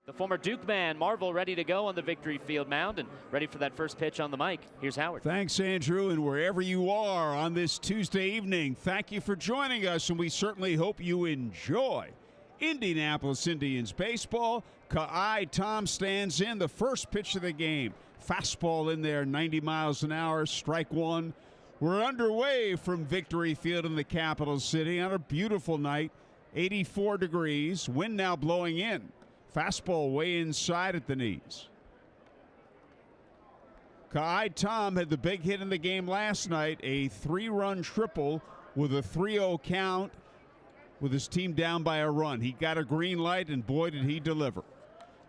The former Duke man, Marvel, ready to go on the victory field mound and ready for that first pitch on the mic. Here's Howard. Thanks, Andrew, and wherever you are on this Tuesday evening, thank you for joining us, and we certainly hope you enjoy Indianapolis Indians baseball. Ka'ai Tom stands in. The first pitch of the game. Fastball in there, 90 miles an hour, strike one. We're underway from Victory Field in the capital city on a beautiful night, 84 degrees, wind now blowing in. Fastball way inside at the knees. Ka'ai Tom had the big hit in the game last night, a 3-run triple with a 3-0 count with his team down by a run. He got a green light, and boy, did he deliver.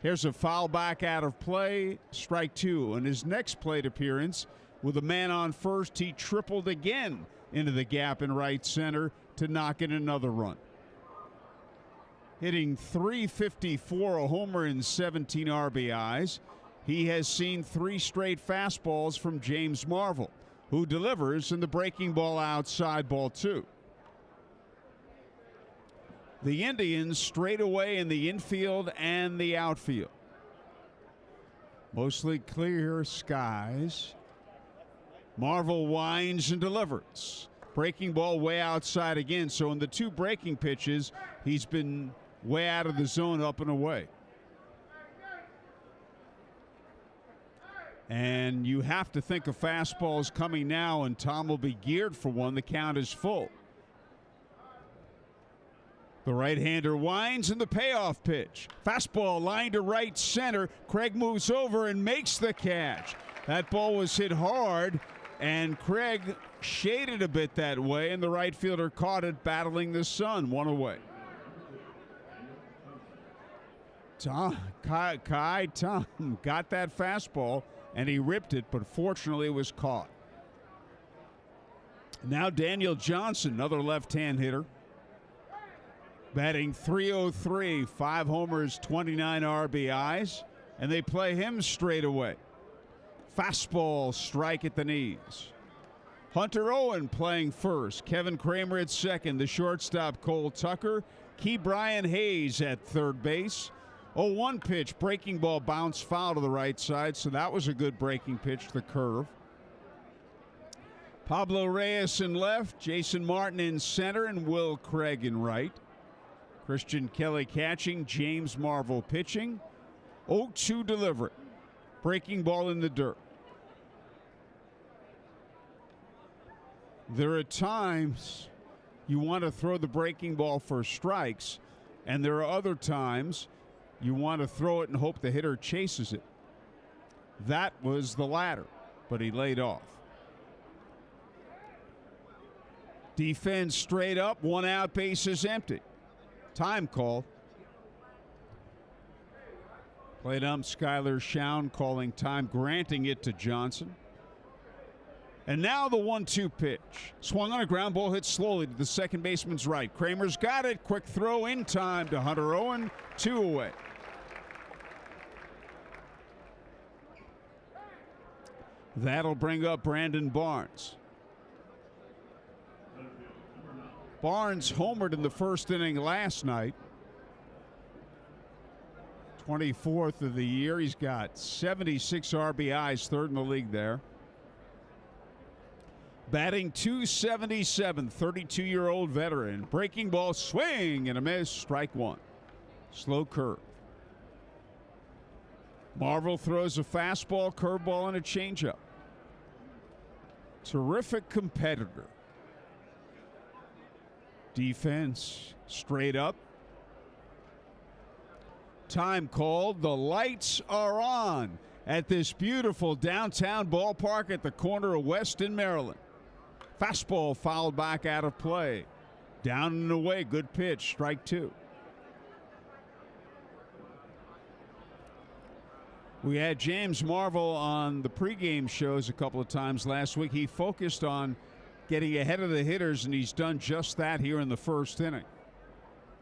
Here's a foul back out of play, strike two. In his next plate appearance, with a man on first, he tripled again into the gap in right center to knock in another run. Hitting .354, a homer and 17 RBIs. He has seen 3 straight fastballs from James Marvel, who delivers in the breaking ball outside, ball 2. The Indians straight away in the infield and the outfield. Mostly clear skies. Marvel winds and delivers. Breaking ball way outside again. So in the 2 breaking pitches, he's been way out of the zone, up and away. And you have to think a fastball is coming now, and Tom will be geared for one. The count is full. The right-hander winds, and the payoff pitch. Fastball line to right center. Craig moves over and makes the catch. That ball was hit hard, and Craig shaded a bit that way, and the right fielder caught it, battling the sun, one away. Ka'ai Tom got that fastball, and he ripped it, but fortunately it was caught. Now Daniel Johnson, another left-hand hitter, batting .303, 5 homers, 29 RBIs, and they play him straight away. Fastball, strike at the knees. Hunter Owen playing first, Kevin Kramer at second, the shortstop Cole Tucker, Key Brian Hayes at third base. 0-1 pitch, breaking ball, bounce foul to the right side, so that was a good breaking pitch, the curve. Pablo Reyes in left, Jason Martin in center, and Will Craig in right. Christian Kelly catching, James Marvel pitching. 0-2 delivery, breaking ball in the dirt. There are times you want to throw the breaking ball for strikes, and there are other times you want to throw it and hope the hitter chases it. That was the latter, but he laid off. Defense straight up, 1 out, base is empty. Time call. Plate ump Skylar Schown calling time, granting it to Johnson. And now the 1-2 pitch. Swung on a ground ball, hit slowly to the second baseman's right. Kramer's got it. Quick throw in time to Hunter Owen. 2 away. That'll bring up Brandon Barnes. Barnes homered in the first inning last night. 24th of the year. He's got 76 RBIs, third in the league there. Batting .277, 32-year-old veteran. Breaking ball, swing and a miss, strike one. Slow curve. Marvel throws a fastball, curveball, and a changeup. Terrific competitor. Defense straight up. Time called. The lights are on at this beautiful downtown ballpark at the corner of West and Maryland. Fastball fouled back out of play. Down and away. Good pitch. Strike 2. We had James Marvel on the pregame shows a couple of times last week. He focused on getting ahead of the hitters, and he's done just that here in the first inning.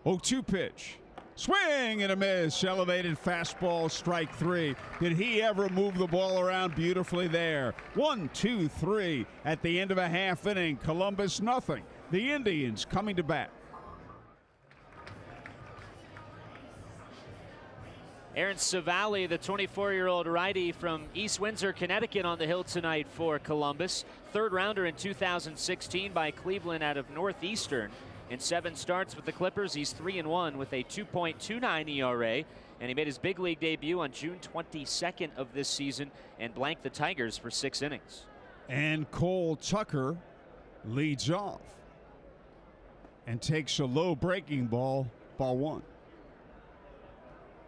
0-2 pitch. Swing and a miss. Elevated fastball, strike 3. Did he ever move the ball around beautifully there? 1-2-3 at the end of a half inning. Columbus nothing. The Indians coming to bat. Aaron Savali, the 24-year-old righty from East Windsor, Connecticut, on the hill tonight for Columbus. Third rounder in 2016 by Cleveland out of Northeastern. In 7 starts with the Clippers, he's 3-1 with a 2.29 ERA. And he made his big league debut on June 22nd of this season and blanked the Tigers for 6 innings. And Cole Tucker leads off and takes a low breaking ball, ball 1.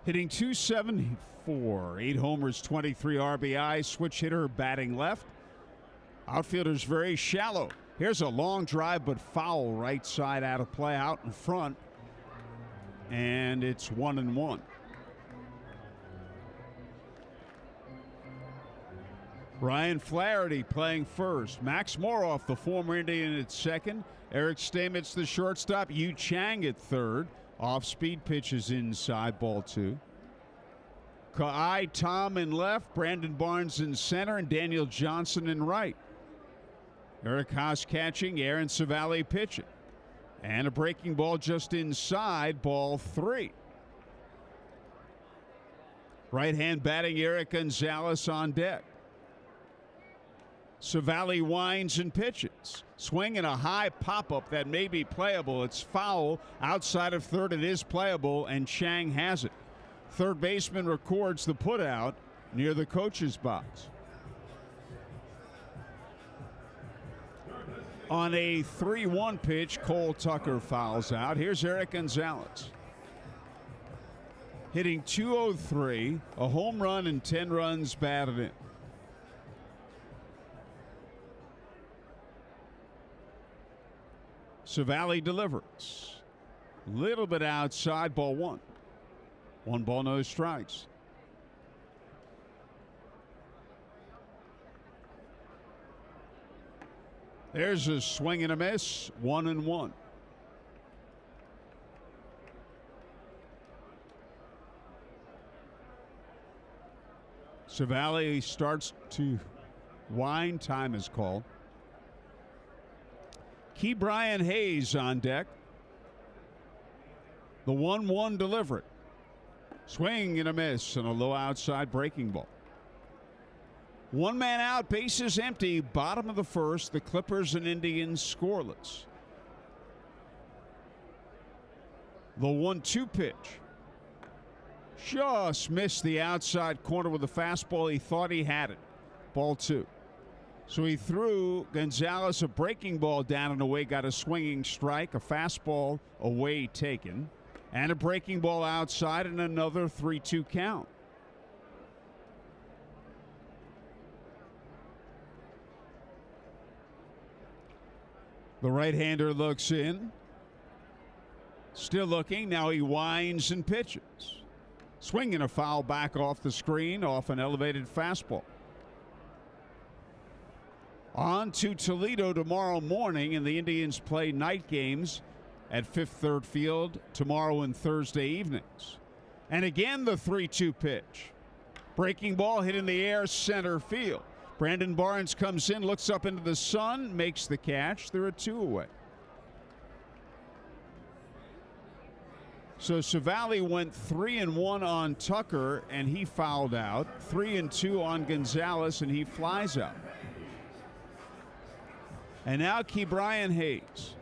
Hitting .274, 8 homers, 23 RBIs, switch hitter batting left. Outfielder's very shallow. Here's a long drive but foul, right side out of play, out in front. And it's 1-1. Ryan Flaherty playing first. Max Moroff, the former Indian, at second. Eric Stamitz, the shortstop. Yu Chang at third. Off-speed pitches inside, ball 2. Ka'ai Tom in left. Brandon Barnes in center. And Daniel Johnson in right. Eric Haas catching. Aaron Savali pitching. And a breaking ball just inside, ball 3. Right-hand batting Eric Gonzalez on deck. Savali winds and pitches. Swing and a high pop-up that may be playable. It's foul. Outside of third, it is playable, and Chang has it. Third baseman records the putout near the coach's box. On a 3-1 pitch, Cole Tucker fouls out. Here's Eric Gonzalez. Hitting .203, a home run and 10 runs batted in. Savali delivers. Little bit outside, ball 1. 1 ball, no strikes. There's a swing and a miss, 1-1. Savali starts to wind. Time is called. Key Brian Hayes on deck. The 1-1 delivery. Swing and a miss and a low outside breaking ball. 1 man out, bases empty, bottom of the first. The Clippers and Indians scoreless. The 1-2 pitch. Just missed the outside corner with a fastball. He thought he had it. Ball 2. So he threw Gonzalez a breaking ball down and away, got a swinging strike, a fastball away taken, and a breaking ball outside, and another 3-2 count. The right-hander looks in. Still looking. Now he winds and pitches. Swinging a foul back off the screen, off an elevated fastball. On to Toledo tomorrow morning, and the Indians play night games at Fifth Third Field tomorrow and Thursday evenings. And again, the 3-2 pitch. Breaking ball hit in the air, center field. Brandon Barnes comes in, looks up into the sun, makes the catch. They're a 2 away. So Savali went 3-1 on Tucker, and he fouled out. 3-2 on Gonzalez, and he flies out. And now Key Brian Hayes,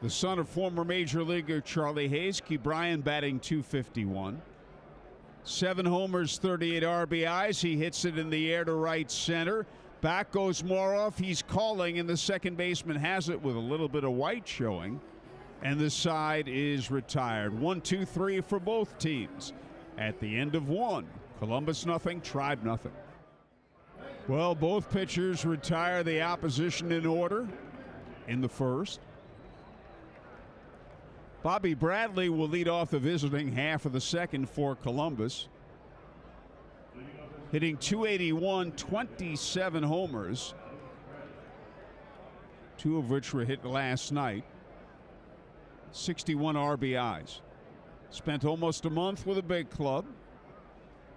the son of former Major Leaguer Charlie Hayes. Key Brian batting .251. 7 homers, 38 RBIs. He hits it in the air to right center. Back goes Moroff. He's calling, and the second baseman has it with a little bit of white showing. And the side is retired. 1, 2, 3 for both teams. At the end of 1, Columbus nothing, Tribe nothing. Well, both pitchers retire the opposition in order in the first. Bobby Bradley will lead off the visiting half of the second for Columbus. Hitting .281, 27 homers, 2 of which were hit last night. 61 RBIs. Spent almost a month with a big club.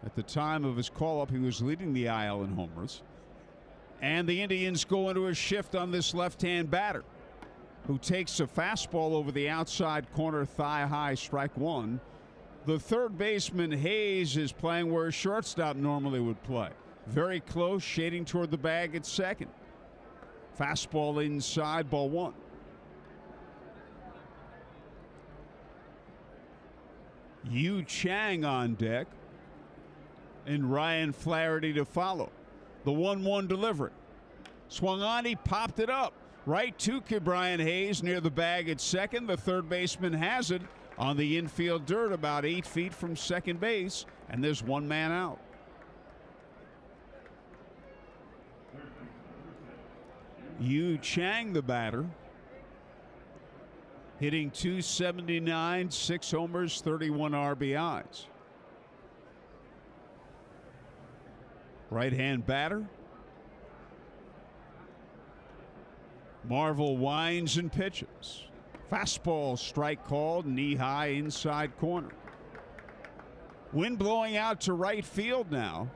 At the time of his call-up, he was leading the IL in homers. And the Indians go into a shift on this left-hand batter, who takes a fastball over the outside corner, thigh-high, strike 1. The third baseman, Hayes, is playing where a shortstop normally would play. Very close, shading toward the bag at second. Fastball inside, ball one. Yu Chang on deck. And Ryan Flaherty to follow. The 1-1 delivery. Swung on, he popped it up. Right to Brian Hayes near the bag at second. The third baseman has it on the infield dirt about 8 feet from second base. And there's one man out. Yu Chang, the batter, hitting .279, 6 homers, 31 RBIs. Right-hand batter. Marvel winds and pitches. Fastball strike called, knee high inside corner. Wind blowing out to right field now.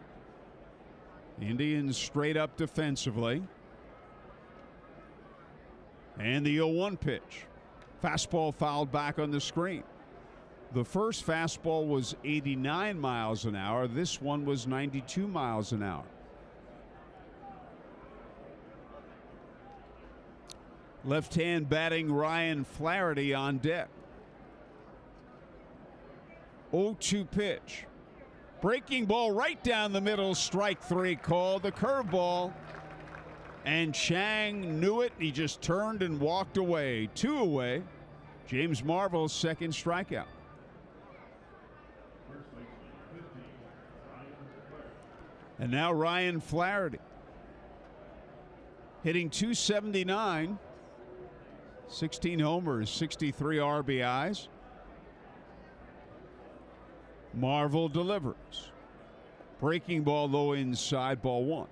The Indians straight up defensively. And the 0-1 pitch. Fastball fouled back on the screen. The first fastball was 89 miles an hour. This one was 92 miles an hour. Left-hand batting Ryan Flaherty on deck. 0-2 pitch. Breaking ball right down the middle. Strike three called. The curveball. And Chang knew it. He just turned and walked away. 2 away. James Marvel's second strikeout. And now Ryan Flaherty. Hitting .279. 16 homers, 63 RBIs. Marvel delivers. Breaking ball low inside, ball one.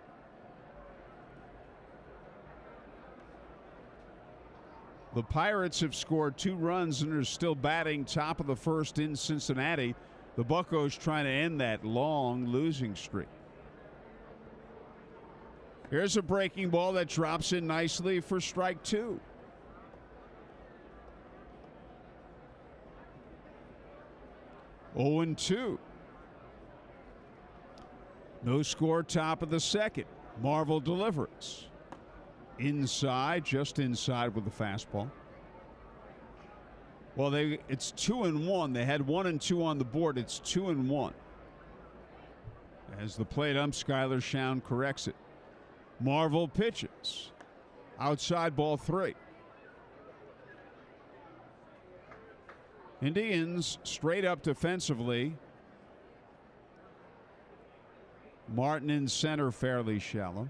The Pirates have scored 2 runs and are still batting top of the first in Cincinnati. The Buccos trying to end that long losing streak. Here's a breaking ball that drops in nicely for strike 2. Oh and 2. No score, top of the second. Marvel delivers. Inside, just inside with the fastball. Well, it's 2-1. They had 1 and 2 on the board. It's 2-1. As the plate ump, Skylar Schown corrects it. Marvel pitches. Outside, ball 3. Indians straight up defensively. Martin in center, fairly shallow.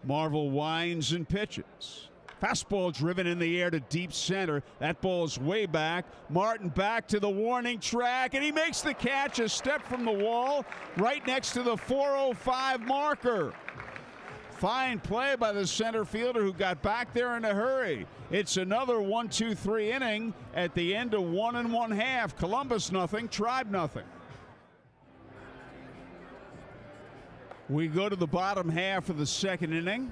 Marvel winds and pitches. Fastball driven in the air to deep center. That ball's way back. Martin back to the warning track, and he makes the catch a step from the wall right next to the 405 marker. Fine play by the center fielder who got back there in a hurry. It's another 1-2-3 inning at the end of 1 1/2. Columbus nothing, Tribe nothing. We go to the bottom half of the second inning.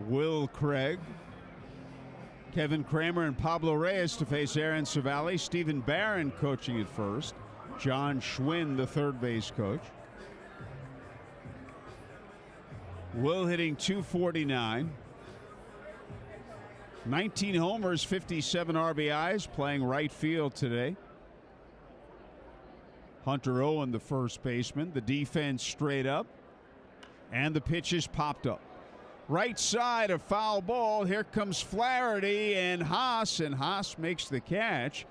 Will Craig, Kevin Kramer, and Pablo Reyes to face Aaron Savali. Stephen Barron coaching at first. John Schwinn, the third base coach. Will hitting .249. 19 homers, 57 RBIs, playing right field today. Hunter Owen, the first baseman. The defense straight up. And the pitches popped up. Right side, a foul ball. Here comes Flaherty and Haas makes the catch.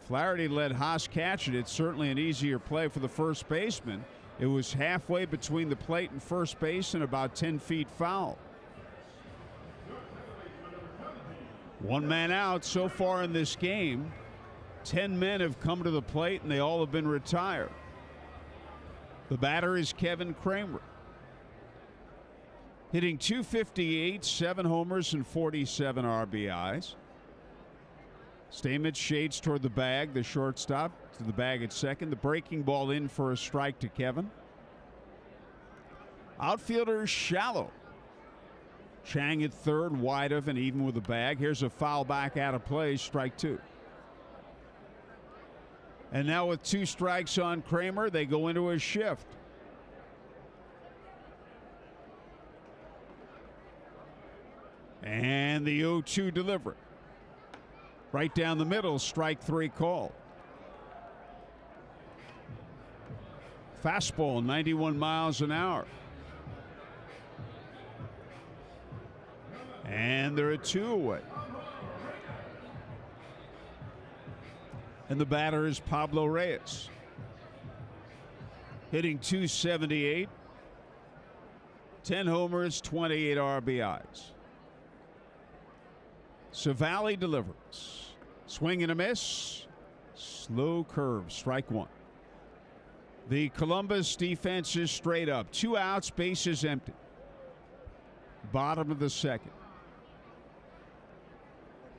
Flaherty let Haas catch it. It's certainly an easier play for the first baseman. It was halfway between the plate and first base and about 10 feet foul. 1 man out so far in this game. 10 men have come to the plate and they all have been retired. The batter is Kevin Kramer. Hitting .258, 7 homers and 47 RBIs. Stalemate shades toward the bag, the shortstop to the bag at second. The breaking ball in for a strike to Kevin. Outfielder shallow. Chang at third, wide of and even with the bag. Here's a foul back out of play, strike 2. And now with 2 strikes on Kramer, they go into a shift. And the 0-2 delivery. Right down the middle, strike 3 call. Fastball, 91 miles an hour. And they're at 2 away. And the batter is Pablo Reyes. Hitting .278. 10 homers, 28 RBIs. Savali delivers. Swing and a miss. Slow curve, strike 1. The Columbus defense is straight up. 2 outs, bases empty. Bottom of the 2nd.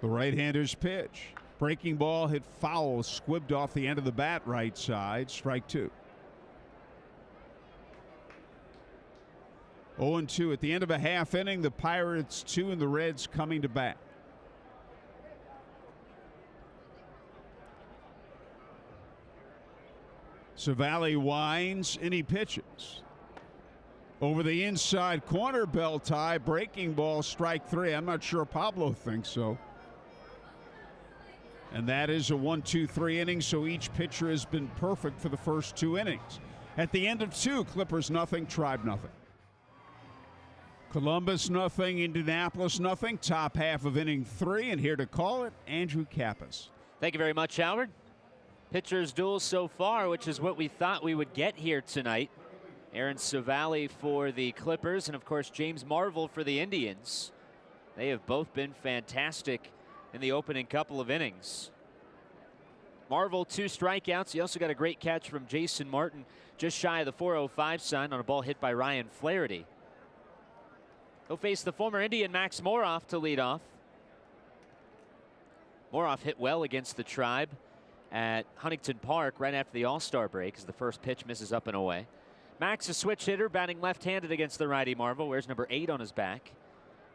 The right-hander's pitch. Breaking ball hit foul, squibbed off the end of the bat right side. Strike 2. 0-2 at the end of a half inning. The Pirates 2 and the Reds coming to bat. Savali winds and he pitches. Over the inside corner, bell tie, breaking ball, strike 3. I'm not sure Pablo thinks so. And that is a 1-2-3 inning, so each pitcher has been perfect for the first 2 innings. At the end of 2, Clippers nothing, Tribe nothing. Columbus nothing, Indianapolis nothing. Top half of inning 3, and here to call it, Andrew Kappas. Thank you very much, Howard. Pitchers duel so far, which is what we thought we would get here tonight. Aaron Savali for the Clippers, and of course James Marvel for the Indians. They have both been fantastic in the opening couple of innings. Marvel 2 strikeouts. He also got a great catch from Jason Martin, just shy of the 405 sign on a ball hit by Ryan Flaherty. He'll face the former Indian Max Moroff to lead off. Moroff hit well against the Tribe at Huntington Park right after the All-Star break as the first pitch misses up and away. Max, a switch hitter, batting left-handed against the righty Marvel, wears number 8 on his back.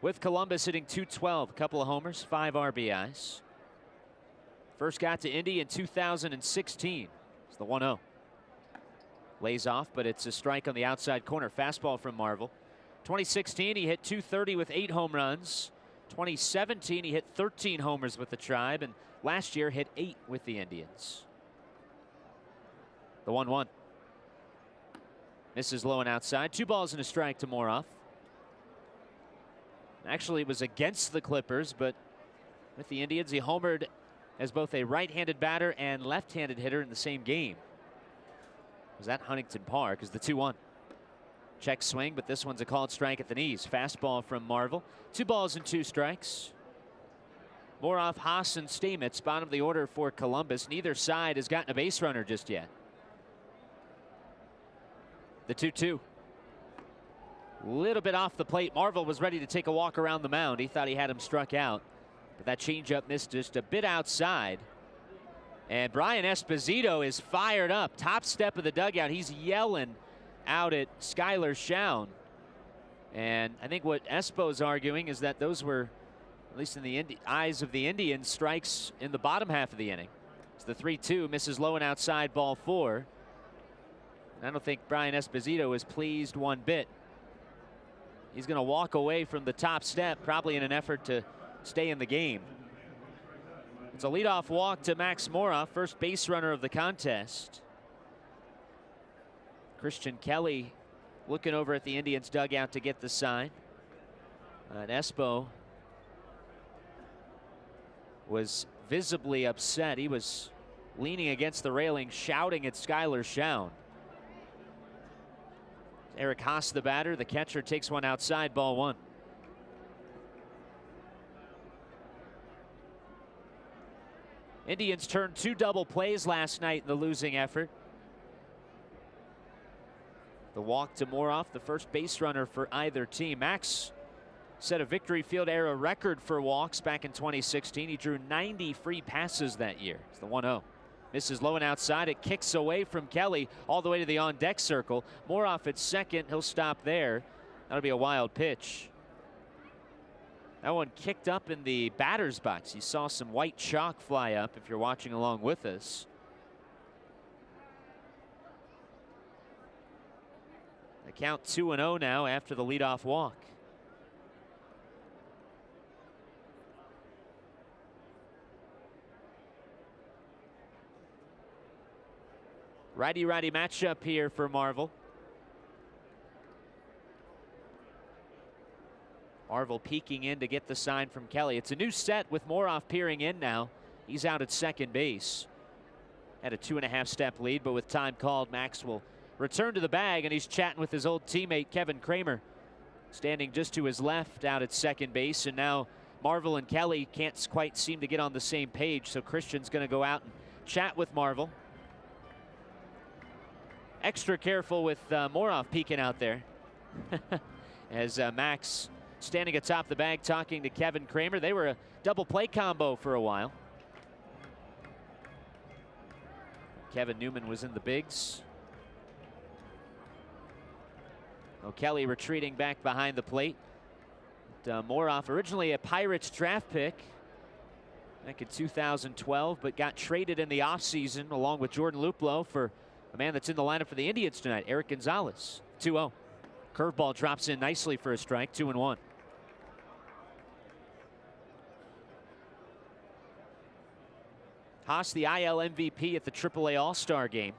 With Columbus hitting .212, a couple of homers, 5 RBIs. First got to Indy in 2016. It's the 1-0. Lays off, but it's a strike on the outside corner. Fastball from Marvel. 2016, he hit .230 with 8 home runs. 2017, he hit 13 homers with the Tribe, and last year hit 8 with the Indians. The 1-1. Misses low and outside. 2 balls and a strike to Moroff. Actually, it was against the Clippers, but with the Indians, he homered as both a right-handed batter and left-handed hitter in the same game. It was at Huntington Park as the 2-1. Check swing, but this one's a called strike at the knees. Fastball from Marvel. 2 balls and 2 strikes. Moroff, Haas, and Stalemate, bottom of the order for Columbus. Neither side has gotten a base runner just yet. The 2-2. Little bit off the plate. Marvel was ready to take a walk around the mound. He thought he had him struck out, but that changeup missed just a bit outside. And Brian Esposito is fired up. Top step of the dugout. He's yelling out at Skylar Schown. And I think what Espo's arguing is that those were, at least in the eyes of the Indians, strikes in the bottom half of the inning. It's the 3-2, misses low and outside, ball 4. I don't think Brian Esposito is pleased one bit. He's going to walk away from the top step, probably in an effort to stay in the game. It's a leadoff walk to Max Moroff, first base runner of the contest. Christian Kelly looking over at the Indians dugout to get the sign. And Espo was visibly upset. He was leaning against the railing, shouting at Skylar Schown. Eric Haas, the batter. The catcher takes one outside, ball 1. Indians turned 2 double plays last night in the losing effort. The walk to Moroff, the first base runner for either team. Max set a Victory Field era record for walks back in 2016. He drew 90 free passes that year. It's the 1-0. Misses low and outside. It kicks away from Kelly all the way to the on-deck circle. Moroff at second. He'll stop there. That'll be a wild pitch. That one kicked up in the batter's box. You saw some white chalk fly up if you're watching along with us. count 2-0 now after the leadoff walk. Righty-righty matchup here for Marvel. Marvel peeking in to get the sign from Kelly. It's a new set with Moroff peering in now. He's out at second base. Had a 2.5-step lead, but with time called, Max will return to the bag, and he's chatting with his old teammate Kevin Kramer, standing just to his left out at second base. And now Marvel and Kelly can't quite seem to get on the same page, so Christian's going to go out and chat with Marvel. Extra careful with Moroff peeking out there as Max standing atop the bag talking to Kevin Kramer. They were a double play combo for a while. Kevin Newman was in the bigs. O'Kelly retreating back behind the plate. Moroff, originally a Pirates draft pick back in 2012, but got traded in the offseason along with Jordan Luplow for a man that's in the lineup for the Indians tonight, Eric Gonzalez. 2-0. Curveball drops in nicely for a strike, 2-1. Haas, the IL MVP at the AAA All-Star game.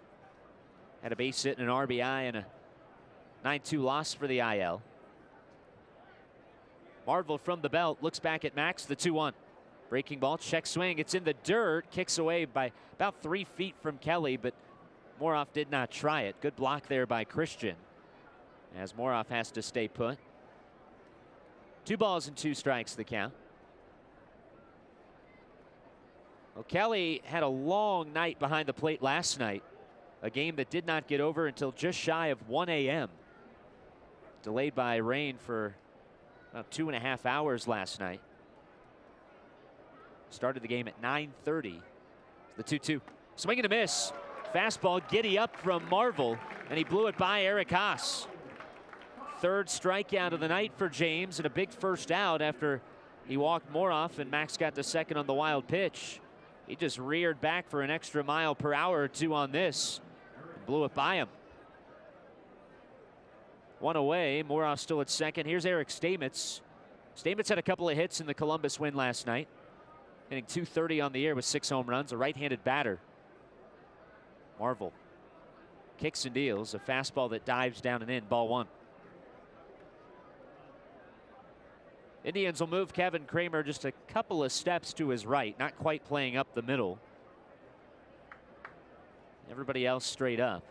Had a base hit and an RBI and a 9-2 loss for the IL. Marvel from the belt looks back at Max, the 2-1. Breaking ball, check swing. It's in the dirt, kicks away by about 3 feet from Kelly, but Moroff did not try it. Good block there by Christian, as Moroff has to stay put. 2 balls and 2 strikes the count. Well, Kelly had a long night behind the plate last night. A game that did not get over until just shy of 1 a.m. Delayed by rain for about 2.5 hours last night. Started the game at 9:30. The 2-2. Swing and a miss. Fastball giddy up from Marvel, and he blew it by Eric Haas. 3rd strikeout of the night for James, and a big first out after he walked Moroff, and Max got the second on the wild pitch. He just reared back for an extra mile per hour or 2 on this. Blew it by him. 1 away. Moroff still at second. Here's Eric Stalemate. Stalemate had a couple of hits in the Columbus win last night. Hitting .230 on the year with 6 home runs. A right-handed batter. Marvel kicks and deals. A fastball that dives down and in. Ball 1. Indians will move Kevin Kramer just a couple of steps to his right, not quite playing up the middle. Everybody else straight up.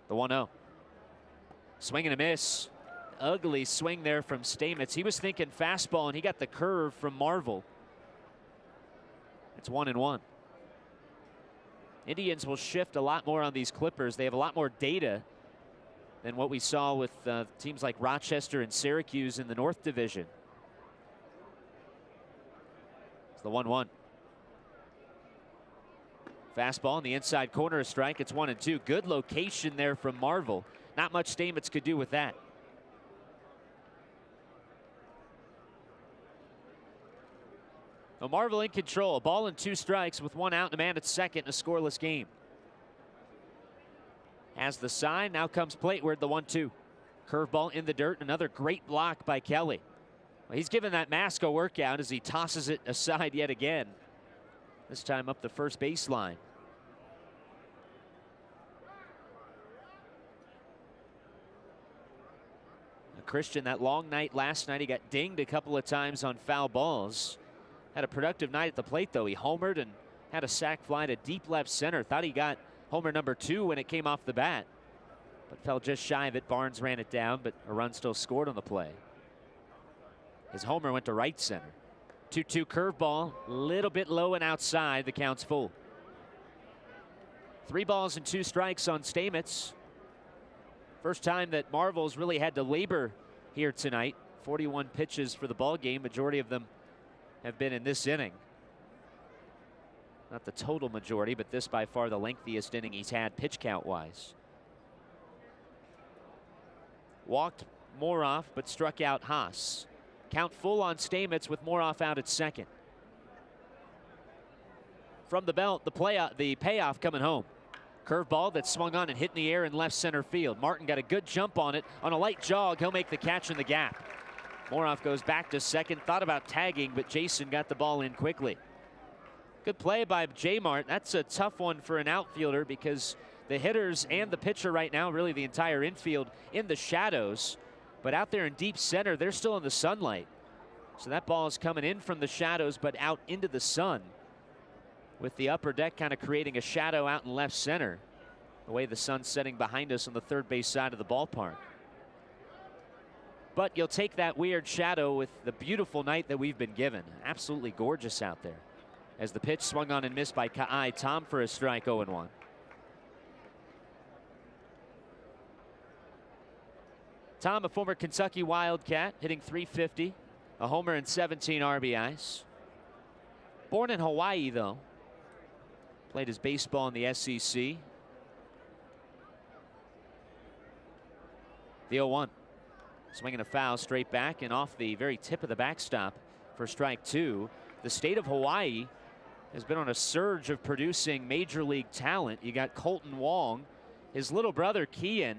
The 1-0. Swing and a miss. Ugly swing there from Stalemate. He was thinking fastball, and he got the curve from Marvel. It's 1-1. Indians will shift a lot more on these Clippers. They have a lot more data than what we saw with teams like Rochester and Syracuse in the North Division. It's the 1-1. Fastball in the inside corner, a strike. It's 1-2. Good location there from Marvel. Not much Stalemate could do with that. So Marvel in control. A ball and 2 strikes with 1 out and a man at second in a scoreless game. Has the sign. Now comes plateward, the 1-2. Curveball in the dirt. Another great block by Kelly. Well, he's given that mask a workout as he tosses it aside yet again. This time up the first baseline. Christian, that long night last night, he got dinged a couple of times on foul balls. Had a productive night at the plate, though. He homered and had a sac fly to deep left center. Thought he got homer number 2 when it came off the bat, but fell just shy of it. Barnes ran it down, but a run still scored on the play. His homer went to right center. 2-2 curveball, a little bit low and outside. The count's full. 3 balls and 2 strikes on Stalemate. First time that Marvel's really had to labor here tonight. 41 pitches for the ball game. Majority of them have been in this inning. Not the total majority, but this by far the lengthiest inning he's had pitch count wise. Walked Moroff, but struck out Haas. Count full on Stalemate with Moroff out at second. From the belt, the payoff coming home. Curveball that swung on and hit in the air in left center field. Martin got a good jump on it. On a light jog, he'll make the catch in the gap. Moroff goes back to second. Thought about tagging, but Jason got the ball in quickly. Good play by J-Mart. That's a tough one for an outfielder because the hitters and the pitcher right now, really the entire infield, in the shadows. But out there in deep center, they're still in the sunlight. So that ball is coming in from the shadows, but out into the sun, with the upper deck kind of creating a shadow out in left center, the way the sun's setting behind us on the third base side of the ballpark. But you'll take that weird shadow with the beautiful night that we've been given. Absolutely gorgeous out there. As the pitch swung on and missed by Ka'ai. Tom for a strike, 0-1. Tom, a former Kentucky Wildcat, hitting .350, a homer and 17 RBIs. Born in Hawaii, though. Played his baseball in the SEC. The 0-1. Swinging a foul straight back and off the very tip of the backstop for strike two. The state of Hawaii has been on a surge of producing major league talent. You got Colton Wong, his little brother Kian.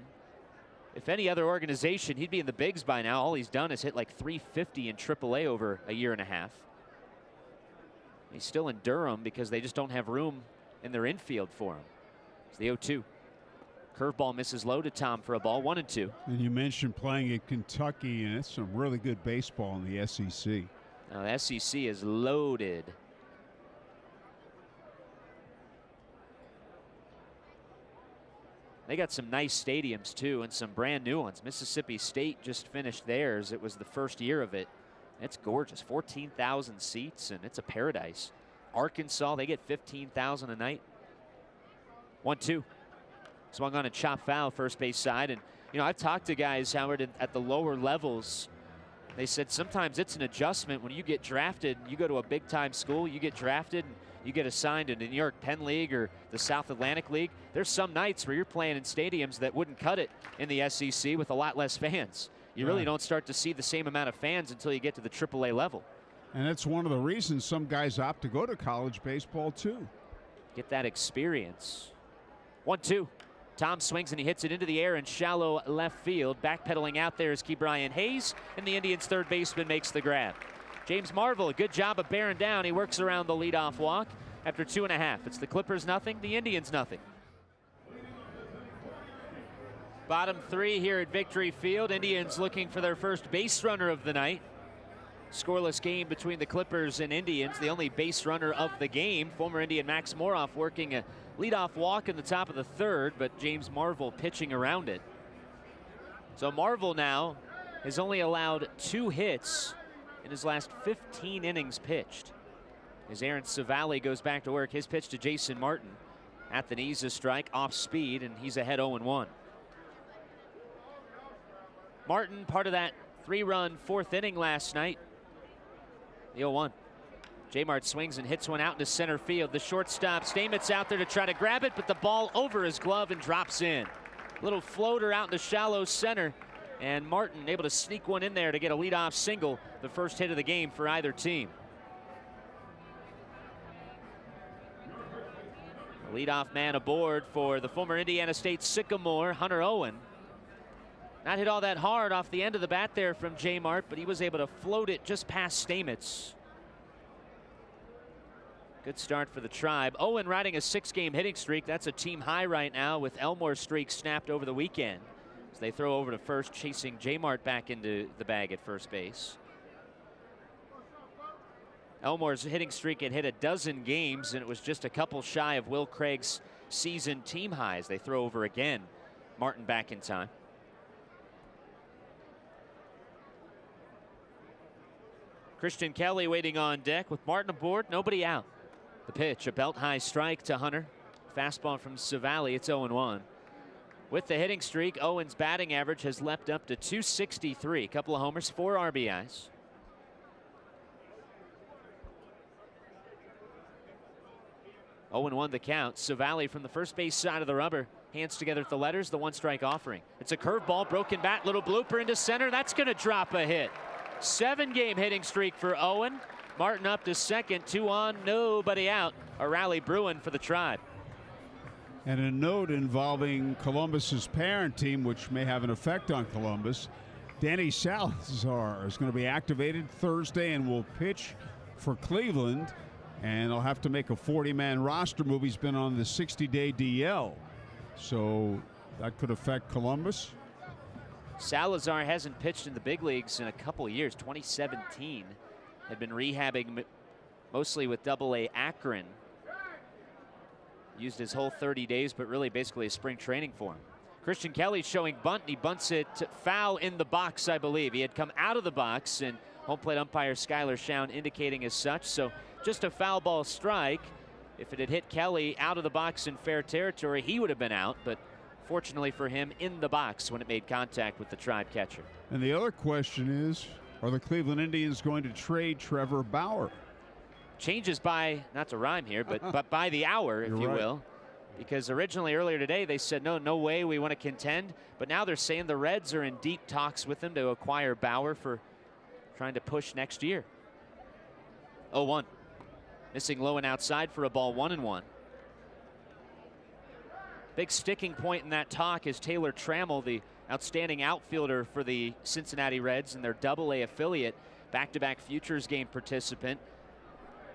If any other organization, he'd be in the bigs by now. All he's done is hit like .350 in AAA over a year and a half. He's still in Durham because they just don't have room in their infield for him. It's the 0-2. Curveball misses low to Tom for a ball, 1-2. And you mentioned playing at Kentucky, and it's some really good baseball in the SEC. Now, the SEC is loaded. They got some nice stadiums, too, and some brand new ones. Mississippi State just finished theirs. It was the first year of it. It's gorgeous. 14,000 seats, and it's a paradise. Arkansas, they get 15,000 a night. 1-2. Swung on a chop foul first base side. And, you know, I've talked to guys, Howard, at the lower levels. They said sometimes it's an adjustment when you get drafted. You go to a big-time school, you get drafted, and you get assigned in the New York Penn League or the South Atlantic League. There's some nights where you're playing in stadiums that wouldn't cut it in the SEC with a lot less fans. You really don't start to see the same amount of fans until you get to the AAA level. And that's one of the reasons some guys opt to go to college baseball, too. Get that experience. 1-2. Tom swings and he hits it into the air in shallow left field. Backpedaling out there is Ke'Bryan Hayes, and the Indians' third baseman makes the grab. James Marvel, a good job of bearing down. He works around the leadoff walk after 2.5. It's the Clippers nothing, the Indians nothing. Bottom three here at Victory Field. Indians looking for their first base runner of the night. Scoreless game between the Clippers and Indians. The only base runner of the game, former Indian Max Moroff, working a leadoff walk in the top of the third, but James Marvel pitching around it. So Marvel now has only allowed 2 hits in his last 15 innings pitched. As Aaron Savali goes back to work, his pitch to Jason Martin at the knees, a strike off speed, and he's ahead 0-1. Martin, part of that 3-run 4th inning last night. The 0-1. J-Mart swings and hits one out into center field. The shortstop, Stalemate's out there to try to grab it, but the ball over his glove and drops in. Little floater out into shallow center, and Martin able to sneak one in there to get a leadoff single, the first hit of the game for either team. The leadoff man aboard for the former Indiana State Sycamore, Hunter Owen. Not hit all that hard off the end of the bat there from J-Mart, but he was able to float it just past Stalemate's. Good start for the Tribe. Owen riding a 6-game hitting streak. That's a team high right now, with Elmore's streak snapped over the weekend. As they throw over to first, chasing J-Mart back into the bag at first base. Elmore's hitting streak had hit a dozen games, and it was just a couple shy of Will Craig's season team highs. They throw over again. Martin back in time. Christian Kelly waiting on deck with Martin aboard, nobody out. The pitch, a belt-high strike to Hunter. Fastball from Savali, it's 0-1. With the hitting streak, Owen's batting average has leapt up to .263. Couple of homers, 4 RBIs. Owen won the count. Savali from the first base side of the rubber. Hands together at the letters, the 1-strike offering. It's a curveball, broken bat, little blooper into center. That's going to drop a hit. 7-game hitting streak for Owen. Martin up to second, 2 on, nobody out. A rally brewing for the Tribe. And a note involving Columbus's parent team, which may have an effect on Columbus. Danny Salazar is going to be activated Thursday and will pitch for Cleveland. And they'll have to make a 40-man roster move. He's been on the 60-day DL. So that could affect Columbus. Salazar hasn't pitched in the big leagues in a couple of years. 2017 had been rehabbing mostly with Double-A Akron. Used his whole 30 days, but really basically a spring training for him. Christian Kelly showing bunt, and he bunts it foul in the box, I believe. He had come out of the box, and home plate umpire Skylar Schown indicating as such. So just a foul ball strike. If it had hit Kelly out of the box in fair territory, he would have been out, but fortunately for him, in the box when it made contact with the Tribe catcher. And the other question is, are the Cleveland Indians going to trade Trevor Bauer? Changes by, not to rhyme here, but by the hour, if you will. Because originally, earlier today, they said, no way, we want to contend. But now they're saying the Reds are in deep talks with them to acquire Bauer for trying to push next year. 0-1. Missing low and outside for a ball, 1-1. Big sticking point in that talk is Taylor Trammell, the outstanding outfielder for the Cincinnati Reds and their Double-A affiliate, back-to-back Futures game participant.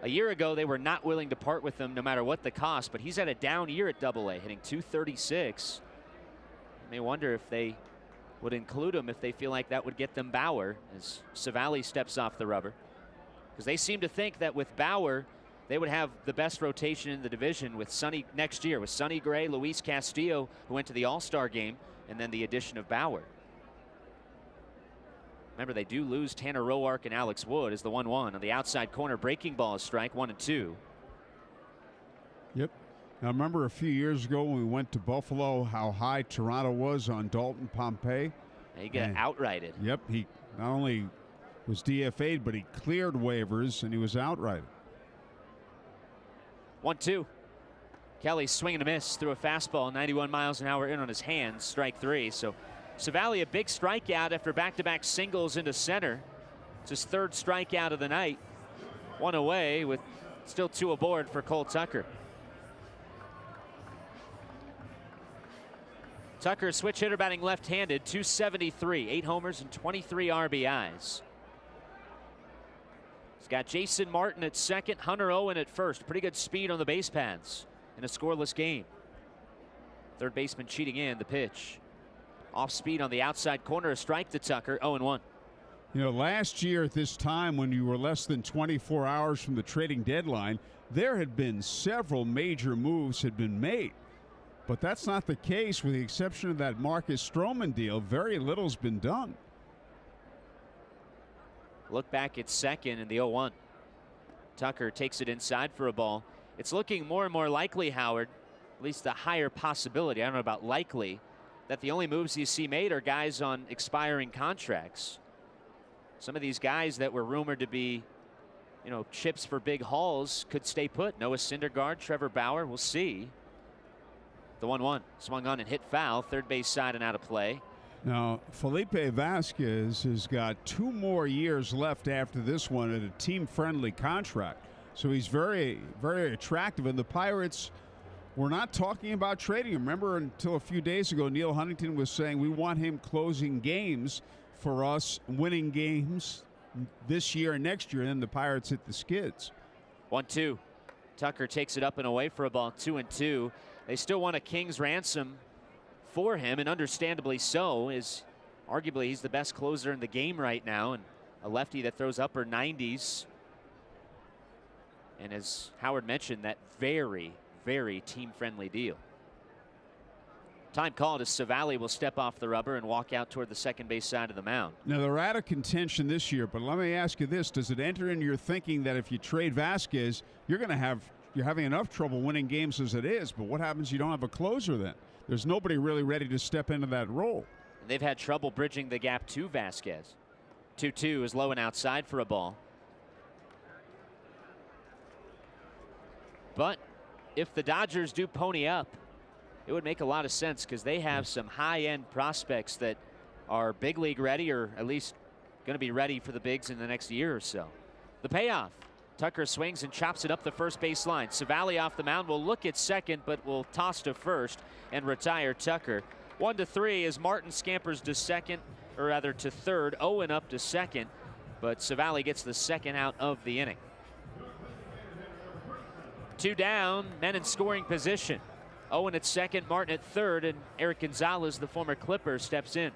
A year ago, they were not willing to part with him no matter what the cost, but he's had a down year at Double-A, hitting .236. You may wonder if they would include him if they feel like that would get them Bauer as Savali steps off the rubber. Because they seem to think that with Bauer, they would have the best rotation in the division with Sonny next year, with Sonny Gray, Luis Castillo, who went to the All-Star game, and then the addition of Bauer. Remember, they do lose Tanner Roark and Alex Wood as the 1-1 on the outside corner. Breaking ball is strike, 1-2. Yep. Now, remember a few years ago when we went to Buffalo, how high Toronto was on Dalton Pompey? He got outrighted. Yep. He not only was DFA'd, but he cleared waivers and he was outrighted. 1-2. Kelly swinging a miss through a fastball, 91 miles an hour in on his hands, strike 3. So Savali, a big strikeout after back-to-back singles into center. It's his third strikeout of the night. One away with still 2 aboard for Cole Tucker. Tucker, switch hitter, batting left-handed, .273, 8 homers and 23 RBIs. He's got Jason Martin at second, Hunter Owen at first. Pretty good speed on the base paths in a scoreless game. Third baseman cheating in the pitch. Off speed on the outside corner, a strike to Tucker, 0-1. You know, last year at this time when you were less than 24 hours from the trading deadline, there had been several major moves had been made. But that's not the case with the exception of that Marcus Stroman deal. Very little's been done. Look back at second in the 0-1. Tucker takes it inside for a ball. It's looking more and more likely, Howard, at least the higher possibility, I don't know about likely, that the only moves you see made are guys on expiring contracts. Some of these guys that were rumored to be, you know, chips for big hauls could stay put. Noah Syndergaard, Trevor Bauer, we'll see. The 1-1 swung on and hit foul, third base side and out of play. Now, Felipe Vasquez has got 2 more years left after this one at a team-friendly contract. So he's very, very attractive. And the Pirates were not talking about trading him. Remember, until a few days ago, Neil Huntington was saying we want him closing games for us, winning games this year and next year. And then the Pirates hit the skids. 1-2. Tucker takes it up and away for a ball, 2-2. They still want a king's ransom for him, and understandably so, is arguably he's the best closer in the game right now, and a lefty that throws upper 90s. And as Howard mentioned, that very, very team-friendly deal. Time called as Savali will step off the rubber and walk out toward the second base side of the mound. Now, they're out of contention this year, but let me ask you this. Does it enter into your thinking that if you trade Vasquez, you're having enough trouble winning games as it is, but what happens if you don't have a closer then? There's nobody really ready to step into that role. And they've had trouble bridging the gap to Vasquez. 2-2 is low and outside for a ball. But if the Dodgers do pony up, it would make a lot of sense because they have some high-end prospects that are big league ready, or at least going to be ready for the bigs in the next year or so. The payoff, Tucker swings and chops it up the first base line. Civale off the mound will look at second, but will toss to first and retire Tucker. 1-3 as Martin scampers to second, or rather to third. Owen up to second, but Civale gets the second out of the inning. 2 down, men in scoring position. Owen at second, Martin at third, and Eric Gonzalez, the former Clipper, steps in.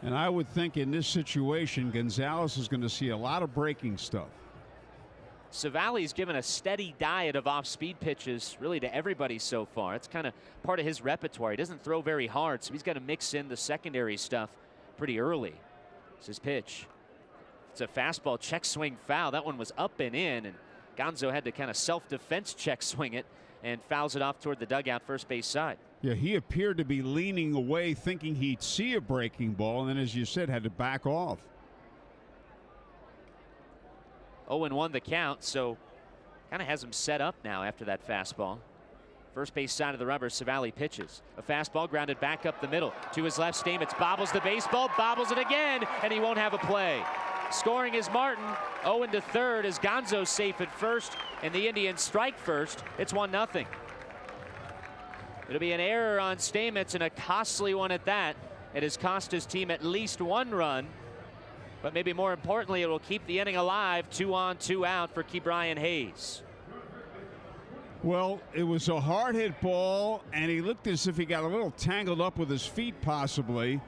And I would think in this situation, Gonzalez is going to see a lot of breaking stuff. Civale's given a steady diet of off-speed pitches really to everybody so far. It's kind of part of his repertoire. He doesn't throw very hard, so he's got to mix in the secondary stuff pretty early. It's his pitch. It's a fastball check swing foul. That one was up and in, and Gonzo had to kind of self-defense check swing it and fouls it off toward the dugout first base side. Yeah, he appeared to be leaning away thinking he'd see a breaking ball, and then, as you said, had to back off. 0-1 the count, so kind of has him set up now after that fastball. First base side of the rubber, Civale pitches. A fastball grounded back up the middle. To his left, Stalemate bobbles the baseball, bobbles it again, and he won't have a play. Scoring is Martin. Owen to third as Gonzo's safe at first, and the Indians strike first. It's 1-0. It'll be an error on Stalemate, and a costly one at that. It has cost his team at least 1 run. But maybe more importantly, it will keep the inning alive. 2 on, 2 out for Ke'Bryan Hayes. Well, it was a hard hit ball, and he looked as if he got a little tangled up with his feet possibly.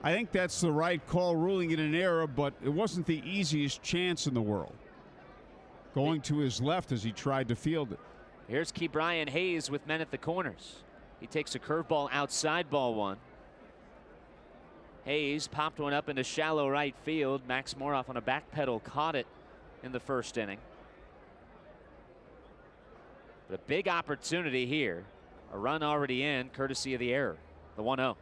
I think that's the right call, ruling it an error, but it wasn't the easiest chance in the world. Going to his left as he tried to field it. Here's Ke'Bryan Hayes with men at the corners. He takes a curveball outside, ball 1. Hayes popped one up into shallow right field. Max Moroff on a back pedal caught it in the first inning. But a big opportunity here. A run already in, courtesy of the error. The 1-0.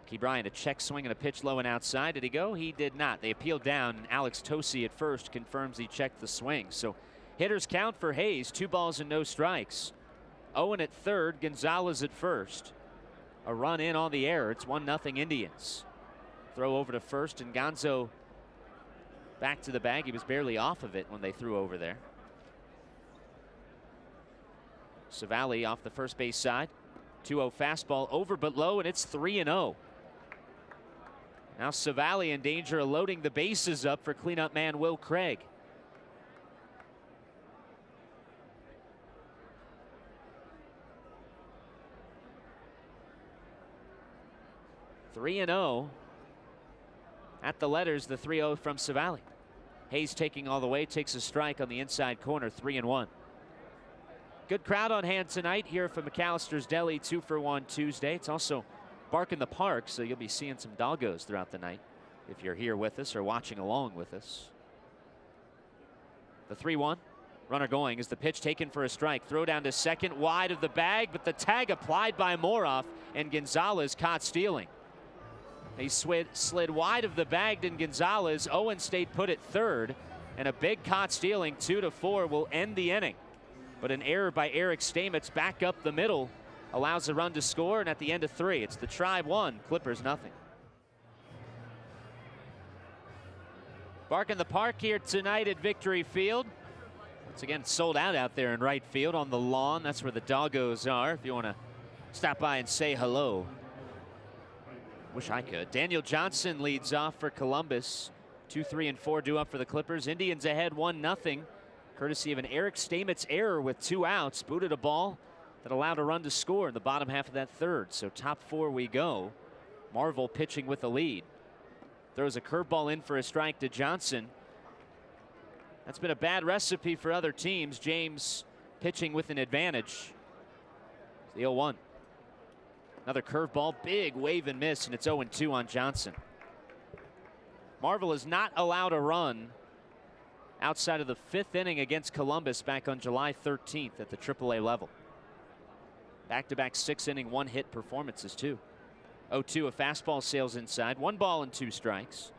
Ke'Bryan a check swing and a pitch low and outside. Did he go? He did not. They appealed down, and Alex Tosi at first confirms he checked the swing. So hitters count for Hayes. 2 balls and no strikes. Owen at third, Gonzalez at first. A run in on the error. It's 1-0 Indians. Throw over to first, and Gonzo back to the bag. He was barely off of it when they threw over there. Civale off the first base side. 2-0 fastball over but low, and it's 3-0. Now Civale in danger of loading the bases up for cleanup man Will Craig. (3-0) at the letters. The 3-0 from Civale. Hayes taking all the way, takes a strike on the inside corner. 3-1. Good crowd on hand tonight here from McAllister's Deli. 2 for 1 Tuesday. It's also Bark in the Park, so you'll be seeing some doggos throughout the night if you're here with us or watching along with us. The 3-1. Runner going is the pitch taken for a strike. Throw down to second, wide of the bag, but the tag applied by Moroff, and Gonzalez caught stealing. He slid wide of the bag, and Gonzalez. Owen stayed put at third, and a big caught stealing 2-4 will end the inning. But an error by Eric Stamitz back up the middle allows a run to score, and at the end of 3, it's the Tribe 1, Clippers nothing. Bark in the Park here tonight at Victory Field. Once again, sold out there in right field on the lawn. That's where the doggos are if you want to stop by and say hello. Wish I could. Daniel Johnson leads off for Columbus. 2, 3, and 4 due up for the Clippers. Indians ahead 1-0. Courtesy of an Eric Stamitz error with 2 outs. Booted a ball that allowed a run to score in the bottom half of that third. So top 4 we go. Marvel pitching with the lead. Throws a curveball in for a strike to Johnson. That's been a bad recipe for other teams. James pitching with an advantage. It's the 0-1. Another curveball, big wave and miss, and it's 0-2 on Johnson. Marvel is not allowed a run outside of the 5th inning against Columbus back on July 13th at the AAA level. Back-to-back 6-inning 1-hit performances too. 0-2, a fastball sails inside. 1 ball and 2 strikes.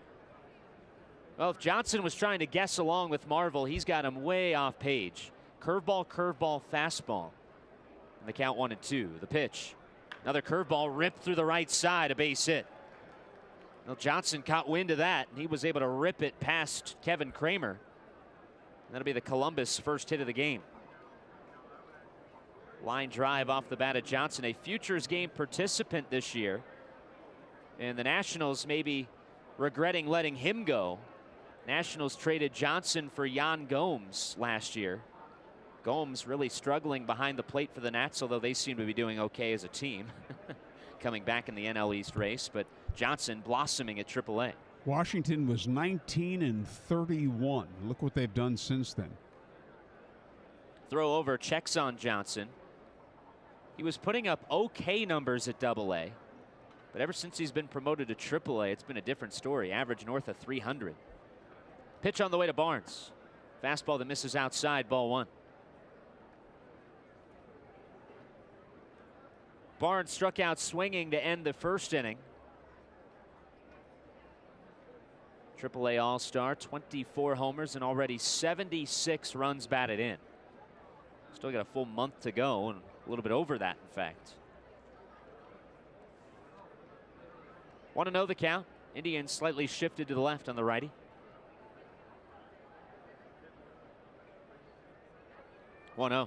Well, if Johnson was trying to guess along with Marvel, he's got him way off page. Curveball, curveball, fastball. And the count 1-2. The pitch. Another curveball ripped through the right side, a base hit. Well, Johnson caught wind of that, and he was able to rip it past Kevin Kramer. That'll be the Columbus first hit of the game. Line drive off the bat of Johnson, a Futures game participant this year. And the Nationals may be regretting letting him go. Nationals traded Johnson for Yan Gomes last year. Gomes really struggling behind the plate for the Nats, although they seem to be doing okay as a team. Coming back in the NL East race, but Johnson blossoming at AAA. Washington was 19-31. Look what they've done since then. Throw over checks on Johnson. He was putting up okay numbers at AA, but ever since he's been promoted to AAA, it's been a different story. Average north of 300. Pitch on the way to Barnes. Fastball that misses outside, ball 1. Barnes struck out swinging to end the first inning. AAA All-Star, 24 homers and already 76 runs batted in. Still got a full month to go, and a little bit over that, in fact. 1-0 the count. Indians slightly shifted to the left on the righty. 1-0.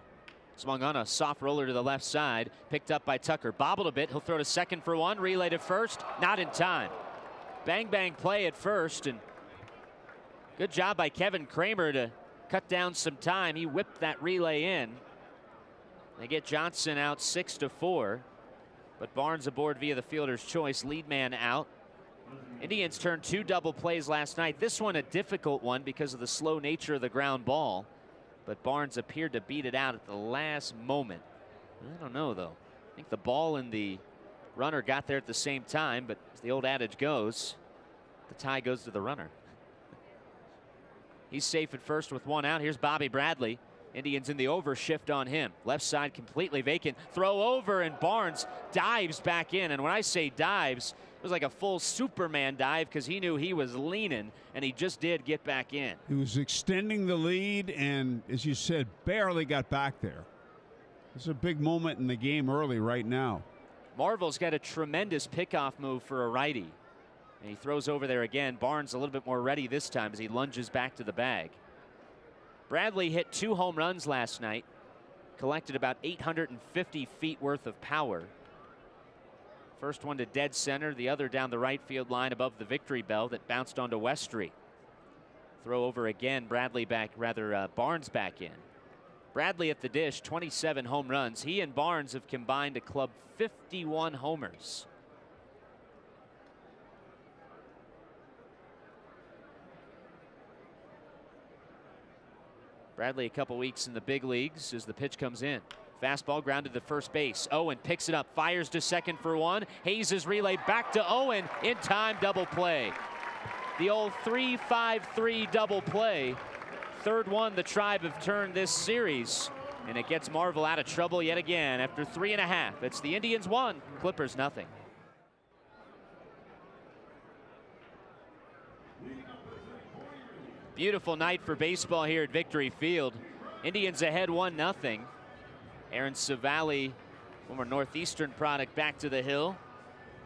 Swung on a soft roller to the left side. Picked up by Tucker. Bobbled a bit. He'll throw to second for one. Relay to first. Not in time. Bang bang play at first, and good job by Kevin Kramer to cut down some time. He whipped that relay in. They get Johnson out 6-4, but Barnes aboard via the fielder's choice. Lead man out. Indians turned 2 double plays last night. This one a difficult one because of the slow nature of the ground ball, but Barnes appeared to beat it out at the last moment. I don't know though. I think the ball and the runner got there at the same time, but as the old adage goes, the tie goes to the runner. He's safe at first with 1 out. Here's Bobby Bradley. Indians in the over shift on him. Left side completely vacant. Throw over, and Barnes dives back in. And when I say dives, it was like a full Superman dive because he knew he was leaning, and he just did get back in. He was extending the lead and, as you said, barely got back there. It's a big moment in the game early right now. Marvel's got a tremendous pickoff move for a righty. And he throws over there again. Barnes a little bit more ready this time as he lunges back to the bag. Bradley hit 2 home runs last night. Collected about 850 feet worth of power. First one to dead center, the other down the right field line above the victory bell that bounced onto West Street. Throw over again. Barnes back in. Bradley at the dish, 27 home runs. He and Barnes have combined to club 51 homers. Bradley a couple weeks in the big leagues as the pitch comes in. Fastball grounded to first base. Owen picks it up, fires to second for one. Hayes' relay back to Owen. In time, double play. The old 3-5-3 double play. Third one the Tribe have turned this series, and it gets Marvel out of trouble yet again after 3.5. It's the Indians 1, Clippers nothing. Beautiful night for baseball here at Victory Field. Indians ahead 1-0. Aaron Savali, former Northeastern product, back to the hill.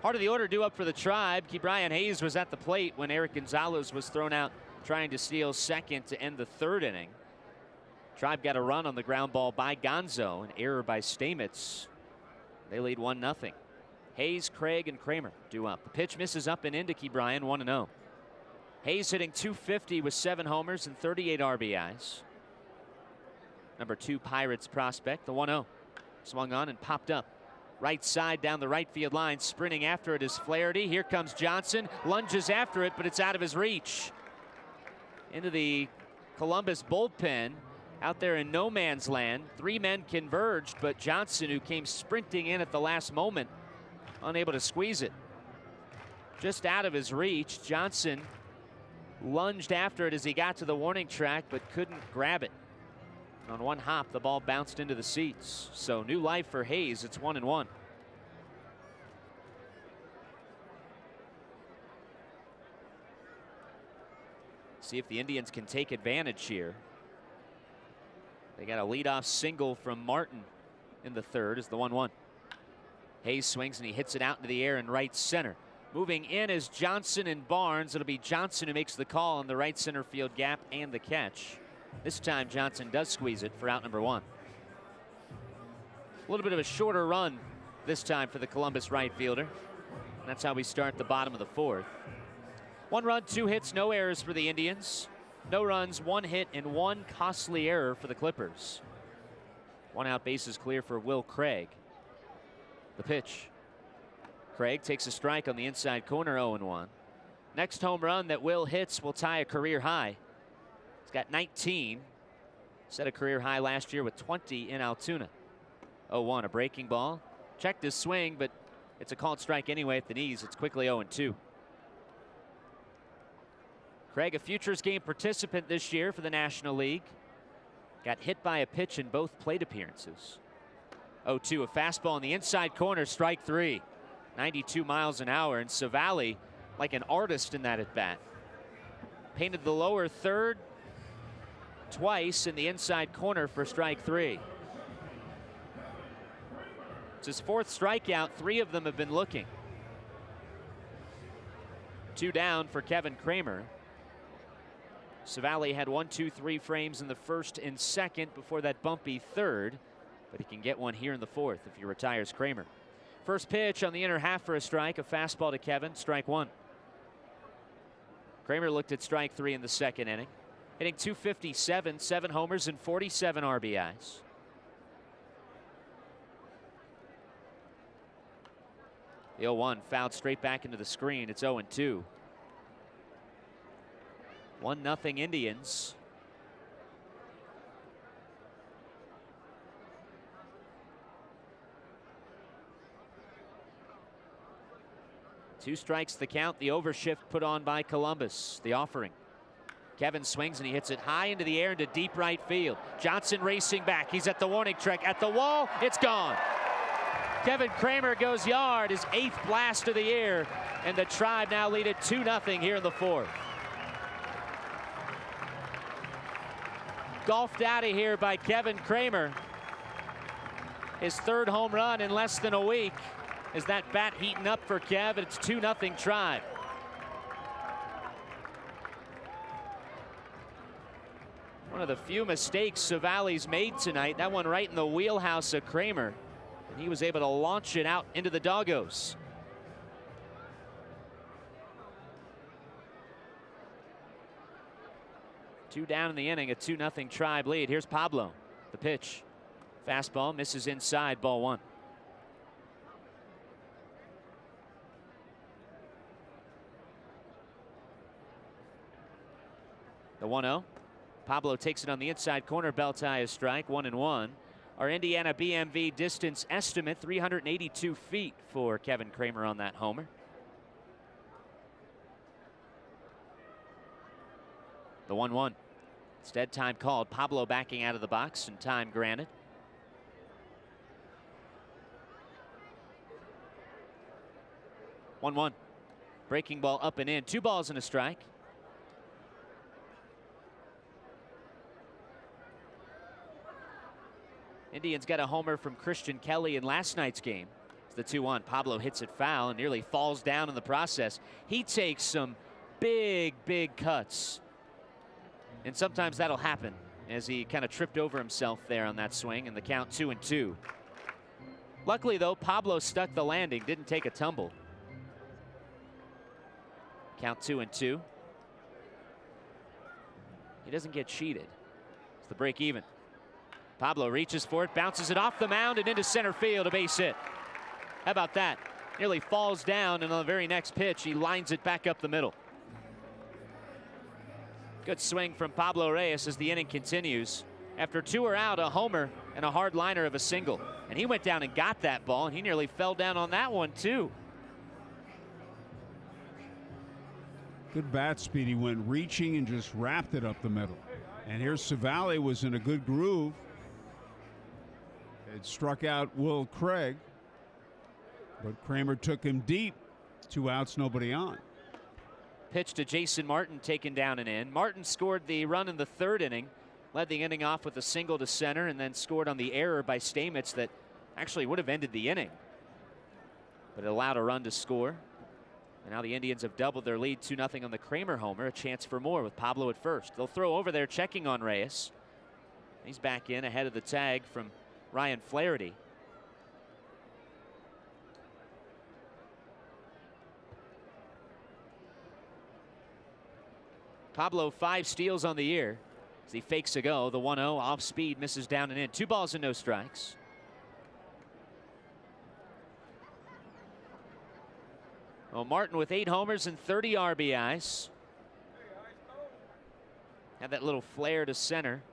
Heart of the order due up for the Tribe. Brian Hayes was at the plate when Eric Gonzalez was thrown out trying to steal second to end the 3rd inning. Tribe got a run on the ground ball by Gonzo, an error by Stalemate. They lead 1-0. Hayes, Craig, and Kramer due up. The pitch misses up and into Brian, 1-0. Hayes hitting .250 with 7 homers and 38 RBIs. Number 2 Pirates prospect, the 1-0. Swung on and popped up. Right side down the right field line, sprinting after it is Flaherty. Here comes Johnson, lunges after it, but it's out of his reach. Into the Columbus bullpen, out there in no man's land. 3 men converged, but Johnson, who came sprinting in at the last moment, unable to squeeze it. Just out of his reach. Johnson lunged after it as he got to the warning track, but couldn't grab it. On one hop, the ball bounced into the seats. So new life for Hayes. It's 1-1. See if the Indians can take advantage here. They got a leadoff single from Martin in the 3rd as the 1-1. Hayes swings and he hits it out into the air in right center. Moving in is Johnson and Barnes. It'll be Johnson who makes the call on the right center field gap and the catch. This time Johnson does squeeze it for out number 1. A little bit of a shorter run this time for the Columbus right fielder. That's how we start the bottom of the 4th. 1 run, 2 hits, no errors for the Indians. No runs, 1 hit, and 1 costly error for the Clippers. 1 out, bases clear for Will Craig. The pitch. Craig takes a strike on the inside corner, 0-1. Next home run that Will hits will tie a career high. He's got 19. Set a career high last year with 20 in Altoona. 0-1, a breaking ball. Checked his swing, but it's a called strike anyway at the knees. It's quickly 0-2. Craig, a Futures game participant this year for the National League. Got hit by a pitch in both plate appearances. 0-2, a fastball in the inside corner, strike 3. 92 miles an hour, and Savali, like an artist in that at bat. Painted the lower third twice in the inside corner for strike 3. It's his 4th strikeout. 3 of them have been looking. 2 down for Kevin Kramer. Savali had 1, 2, 3 frames in the 1st and 2nd before that bumpy 3rd, but he can get one here in the 4th if he retires Kramer. First pitch on the inner half for a strike, a fastball to Kevin, strike 1. Kramer looked at strike 3 in the 2nd inning, hitting .257, 7 homers and 47 RBIs. The 0-1 fouled straight back into the screen. It's 0-2. 1-0 Indians. Two strikes the count. The overshift put on by Columbus. The offering. Kevin swings and he hits it high into the air into deep right field. Johnson racing back. He's at the warning track. At the wall. It's gone. Kevin Kramer goes yard. His 8th blast of the year. And the Tribe now lead it 2-0 here in the 4th. Golfed out of here by Kevin Kramer. His 3rd home run in less than a week. Is that bat heating up for Kev? It's 2-0 Tribe. One of the few mistakes Savali's made tonight. That one right in the wheelhouse of Kramer. And he was able to launch it out into the doggos. Two down in the inning, a 2-0 Tribe lead. Here's Pablo. The pitch. Fastball misses inside, ball 1. The 1-0. Pablo takes it on the inside corner, belt high a strike, 1-1. Our Indiana BMV distance estimate, 382 feet for Kevin Kramer on that homer. The 1-1. Instead, time called. Pablo backing out of the box and time granted. One. Breaking ball up and in. 2 balls and a strike. Indians got a homer from Christian Kelly in last night's game. It's the 2-1. Pablo hits it foul and nearly falls down in the process. He takes some big cuts. And sometimes that'll happen as he kind of tripped over himself there on that swing, and the count 2-2. Luckily, though, Pablo stuck the landing, didn't take a tumble. Count 2-2. He doesn't get cheated. It's the break even. Pablo reaches for it, bounces it off the mound and into center field, a base hit. How about that? Nearly falls down, and on the very next pitch, he lines it back up the middle. Good swing from Pablo Reyes as the inning continues. After 2 are out, a homer and a hard liner of a single. And he went down and got that ball, and he nearly fell down on that one, too. Good bat speed. He went reaching and just wrapped it up the middle. And here's Savali was in a good groove. It struck out Will Craig, but Kramer took him deep. 2 outs, nobody on. Pitch to Jason Martin, taken down and in. Martin scored the run in the 3rd inning, led the inning off with a single to center, and then scored on the error by Stalemate that actually would have ended the inning. But it allowed a run to score. And now the Indians have doubled their lead 2-0 on the Kramer homer. A chance for more with Pablo at first. They'll throw over there, checking on Reyes. He's back in ahead of the tag from Ryan Flaherty. Pablo 5 steals on the year as he fakes a go. The 1-0 off speed misses down and in. 2 balls and no strikes. Well, Martin with 8 homers and 30 RBIs. Had that little flare to center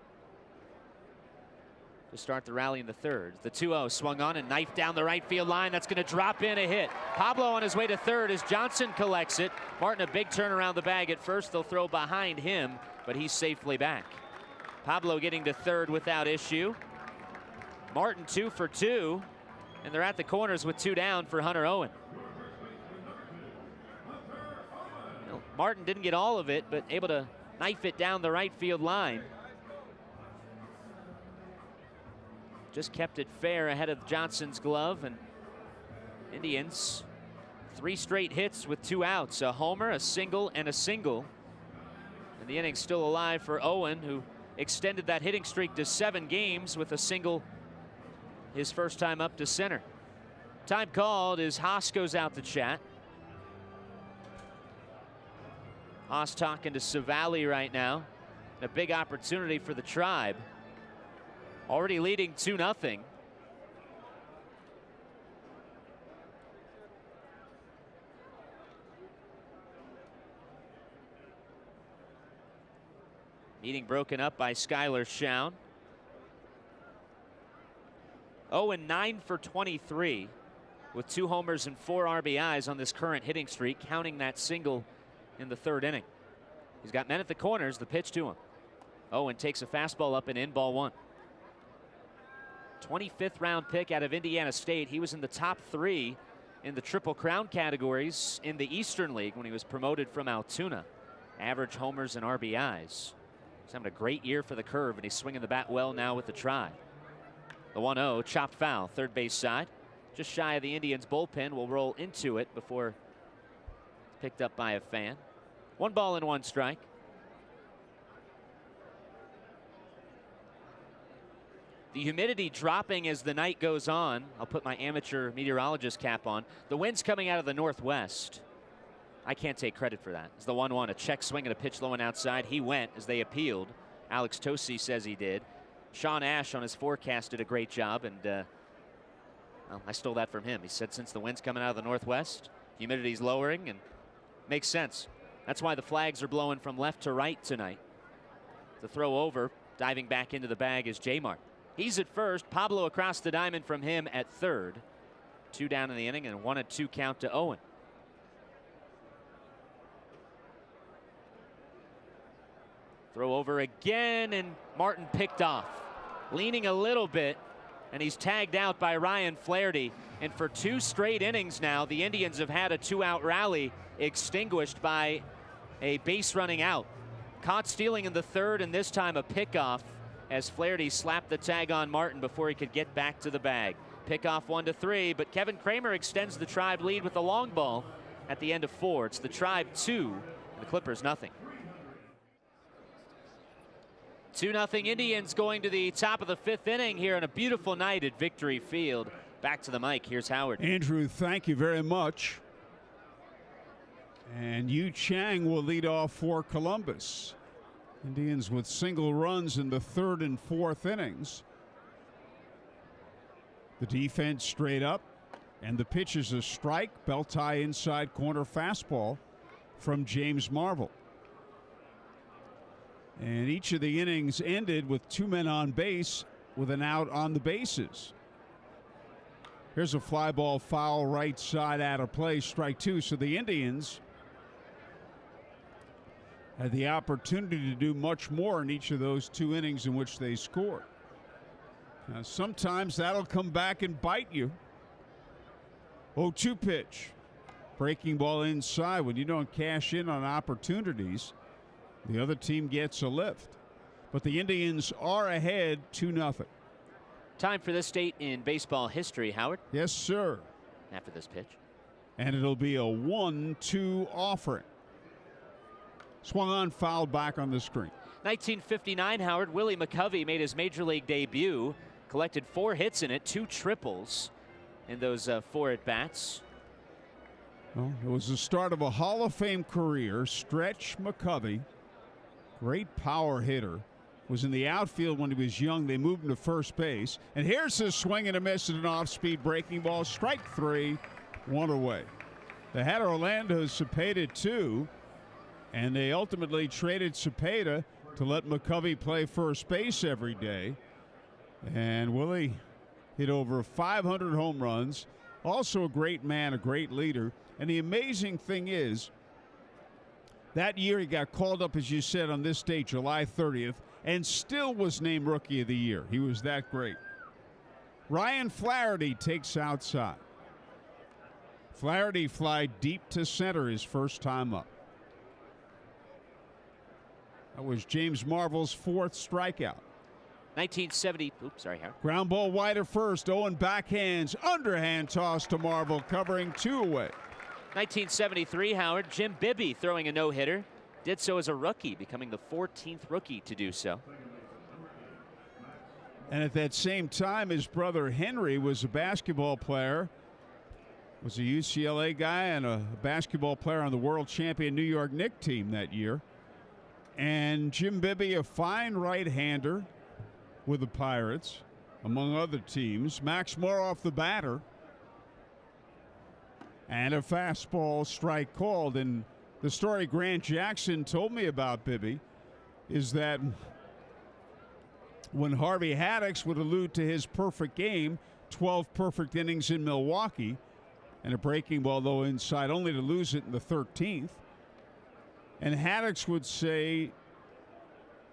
to start the rally in the third. The 2-0 swung on and knifed down the right field line. That's going to drop in a hit. Pablo on his way to third as Johnson collects it. Martin a big turn around the bag at first. They'll throw behind him, but he's safely back. Pablo getting to third without issue. Martin 2 for 2, and they're at the corners with 2 down for Hunter Owen. Martin didn't get all of it, but able to knife it down the right field line. Just kept it fair ahead of Johnson's glove, and Indians 3 straight hits with 2 outs. A homer, a single, and a single. And the inning's still alive for Owen, who extended that hitting streak to 7 games with a single his first time up to center. Time called as Haas goes out to chat. Haas talking to Savali right now. A big opportunity for the Tribe. Already leading 2-0. Meeting broken up by Skylar Schown. Owen 9 for 23 with 2 homers and 4 RBIs on this current hitting streak, counting that single in the third inning. He's got men at the corners. The pitch to him. Owen takes a fastball up and in, ball 1. 25th round pick out of Indiana State. He was in the top 3 in the Triple Crown categories in the Eastern League when he was promoted from Altoona. Average homers and RBIs. He's having a great year for the Curve, and he's swinging the bat well now with the Tribe. The 1-0 chopped foul, third base side. Just shy of the Indians' bullpen. Will roll into it before it's picked up by a fan. 1 ball and 1 strike. The humidity dropping as the night goes on. I'll put my amateur meteorologist cap on. The wind's coming out of the northwest. I can't take credit for that. It's the 1-1, a check swing and a pitch low and outside. He went as they appealed. Alex Tosi says he did. Sean Ash on his forecast did a great job, and well, I stole that from him. He said since the wind's coming out of the northwest, humidity's lowering, and makes sense. That's why the flags are blowing from left to right tonight. The throw over, diving back into the bag is J-Mart. He's at first. Pablo across the diamond from him at third. 2 down in the inning and 1-2 count to Owen. Throw over again, and Martin picked off. Leaning a little bit, and he's tagged out by Ryan Flaherty. And for 2 straight innings now, the Indians have had a 2-out rally extinguished by a base running out. Caught stealing in the third, and this time a pickoff as Flaherty slapped the tag on Martin before he could get back to the bag. Pickoff 1-3, but Kevin Kramer extends the Tribe lead with a long ball at the end of 4. It's the Tribe 2, and the Clippers nothing. 2-0 Indians going to the top of the 5th inning here on a beautiful night at Victory Field. Back to the mic. Here's Howard. Andrew, thank you very much. And Yu Chang will lead off for Columbus. Indians with single runs in the 3rd and 4th innings. The defense straight up, and the pitch is a strike. Belt tie inside corner fastball from James Marvel. And each of the innings ended with 2 men on base with an out on the bases. Here's a fly ball foul right side out of play, strike 2. So the Indians had the opportunity to do much more in each of those 2 innings in which they scored. Now, sometimes that'll come back and bite you. 0-2 pitch. Breaking ball inside. When you don't cash in on opportunities, the other team gets a lift. But the Indians are ahead 2-0. Time for this date in baseball history, Howard. Yes, sir. After this pitch. and it'll be a 1-2 offering. Swung on, fouled back on the screen. 1959, Howard, Willie McCovey made his major league debut, collected 4 hits in it, 2 triples in those 4 at-bats. Well, it was the start of a Hall of Fame career. Stretch McCovey, great power hitter, was in the outfield when he was young. They moved him to first base. And here's his swing and a miss at an off-speed breaking ball. Strike 3, 1 away. They had Orlando Cepeda too, and they ultimately traded Cepeda to let McCovey play first base every day. And Willie hit over 500 home runs. Also a great man, a great leader. And the amazing thing is, that year he got called up, as you said, on this date, July 30th, and still was named Rookie of the Year. He was that great. Ryan Flaherty takes outside. Flaherty fly deep to center his first time up. That was James Marvel's 4th strikeout. 1970. Oops, sorry, Howard. Ground ball wide at first. Owen backhands. Underhand toss to Marvel, covering 2 away. 1973, Howard. Jim Bibby throwing a no-hitter. Did so as a rookie, becoming the 14th rookie to do so. And at that same time, his brother Henry was a basketball player. Was a UCLA guy and a basketball player on the world champion New York Knicks team that year. And Jim Bibby, a fine right-hander with the Pirates, among other teams. Max Moroff, the batter. And a fastball strike called. And the story Grant Jackson told me about Bibby is that when Harvey Haddix would allude to his perfect game, 12 perfect innings in Milwaukee, and a breaking ball, though, inside, only to lose it in the 13th. And Haddix would say,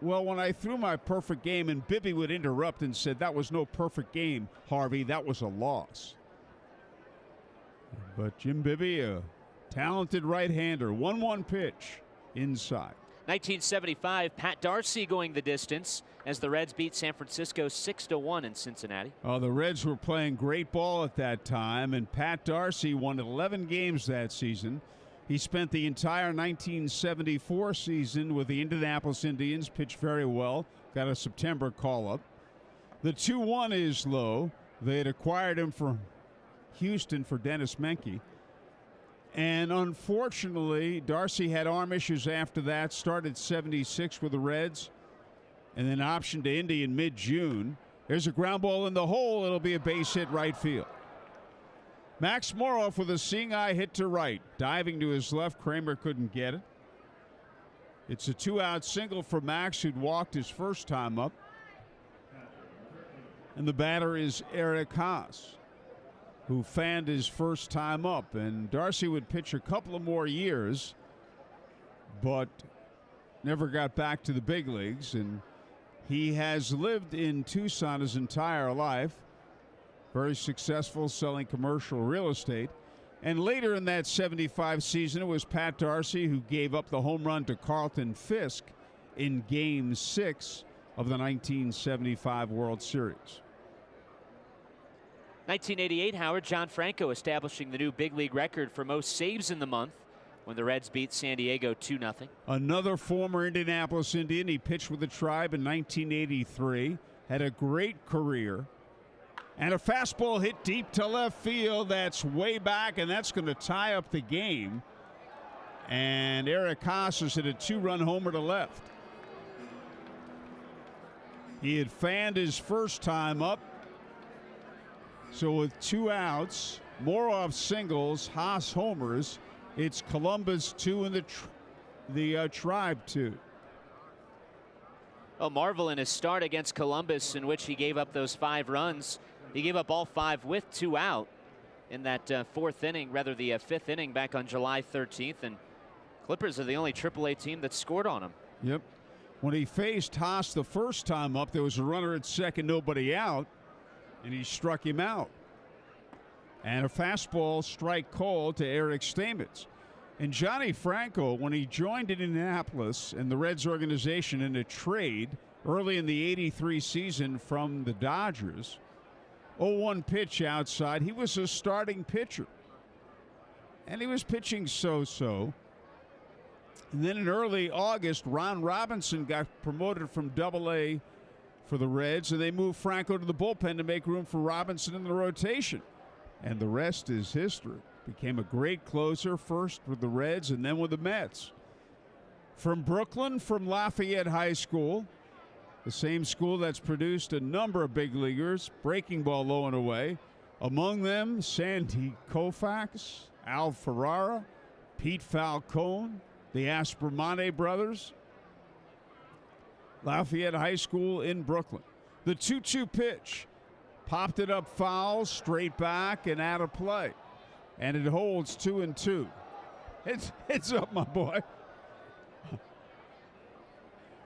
well, when I threw my perfect game, and Bibby would interrupt and said, that was no perfect game, Harvey, that was a loss. But Jim Bibby, a talented right-hander, 1-1 pitch inside. 1975, Pat Darcy going the distance as the Reds beat San Francisco 6-1 in Cincinnati. Oh, the Reds were playing great ball at that time, and Pat Darcy won 11 games that season. He spent the entire 1974 season with the Indianapolis Indians, pitched very well, got a September call-up. The 2-1 is low. They had acquired him from Houston for Dennis Menke. And unfortunately, Darcy had arm issues after that, started 76 with the Reds, and then optioned to Indy in mid-June. There's a ground ball in the hole. It'll be a base hit right field. Max Moroff with a seeing eye hit to right. Diving to his left, Kramer couldn't get it. It's a 2-out single for Max, who'd walked his first time up. And the batter is Eric Haas, who fanned his first time up. And Darcy would pitch a couple of more years, but never got back to the big leagues. And he has lived in Tucson his entire life. Very successful selling commercial real estate. And later in that 75 season, it was Pat Darcy who gave up the home run to Carlton Fisk in Game 6 of the 1975 World Series. 1988, Howard, John Franco establishing the new big league record for most saves in the month when the Reds beat San Diego 2-0. Another former Indianapolis Indian. He pitched with the Tribe in 1983. Had a great career. And a fastball hit deep to left field. That's way back, and that's going to tie up the game. And Eric Haas has hit a 2-run homer to left. He had fanned his first time up. So with 2 outs, Moroff singles, Haas homers. It's Columbus 2 and the Tribe 2. Oh, Marvel in his start against Columbus, in which he gave up those 5 runs. He gave up all 5 with 2 out in that 4th inning, rather the 5th inning back on July 13th. And Clippers are the only AAA team that scored on him. Yep. When he faced Haas the first time up, there was a runner at second, nobody out, and he struck him out. And a fastball strike called to Eric Stalemate. And Johnny Franco, when he joined Indianapolis and the Reds organization in a trade early in the '83 season from the Dodgers, 0-1 pitch outside. He was a starting pitcher. and he was pitching so-so. And then in early August, Ron Robinson got promoted from Double-A for the Reds, and they moved Franco to the bullpen to make room for Robinson in the rotation. And the rest is history. Became a great closer, first with the Reds and then with the Mets. From Brooklyn, from Lafayette High School, the same school that's produced a number of big leaguers, breaking ball low and away. Among them, Sandy Koufax, Al Ferrara, Pete Falcone, the Aspromonte brothers. Lafayette High School in Brooklyn. The 2-2 pitch. Popped it up foul, straight back, and out of play. And it holds 2-2. It's up, my boy.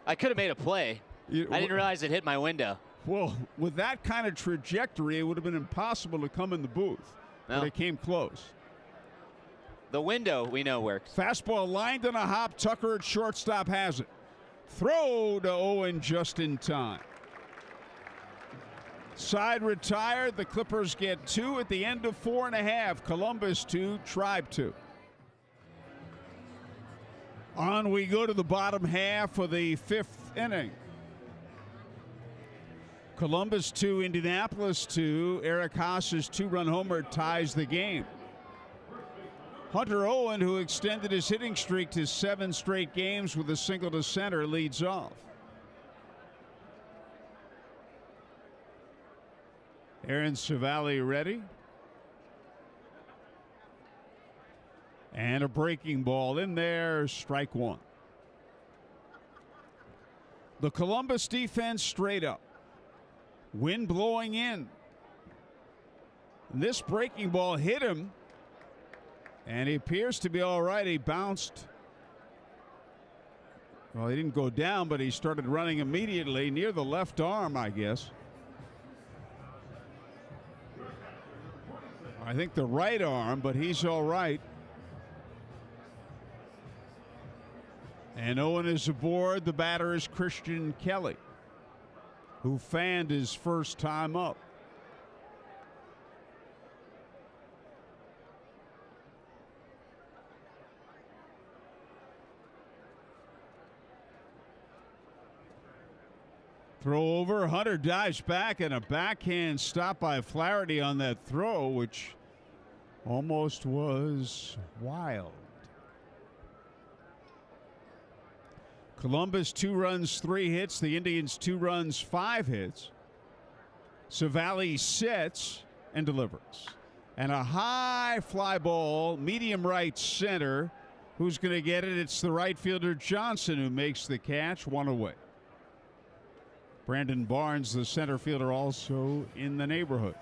I could have made a play. I didn't realize it hit my window. Well, with that kind of trajectory, it would have been impossible to come in the booth. No. But it came close. The window, we know, works. Fastball lined on a hop. Tucker at shortstop has it. Throw to Owen just in time. Side retired. The Clippers get 2 at the end of 4.5. Columbus 2, Tribe 2. On we go to the bottom half of the 5th inning. Columbus 2, Indianapolis 2. Eric Haas's 2-run homer ties the game. Hunter Owen, who extended his hitting streak to 7 straight games with a single to center, leads off. Aaron Savali ready. And a breaking ball in there, strike 1. The Columbus defense straight up. Wind blowing in. This breaking ball hit him, and he appears to be all right. He bounced. Well, he didn't go down, but he started running immediately near the left arm, I guess. I think the right arm, but he's all right. And Owen is aboard. The batter is Christian Kelly, who fanned his first time up. Throw over. Hunter dives back, and a backhand stop by Flaherty on that throw, which almost was wild. Columbus 2 runs, 3 hits. The Indians 2 runs, 5 hits. Savali sets and delivers. And a high fly ball, medium right center. Who's going to get it? It's the right fielder Johnson who makes the catch, 1 away. Brandon Barnes, the center fielder, also in the neighborhood.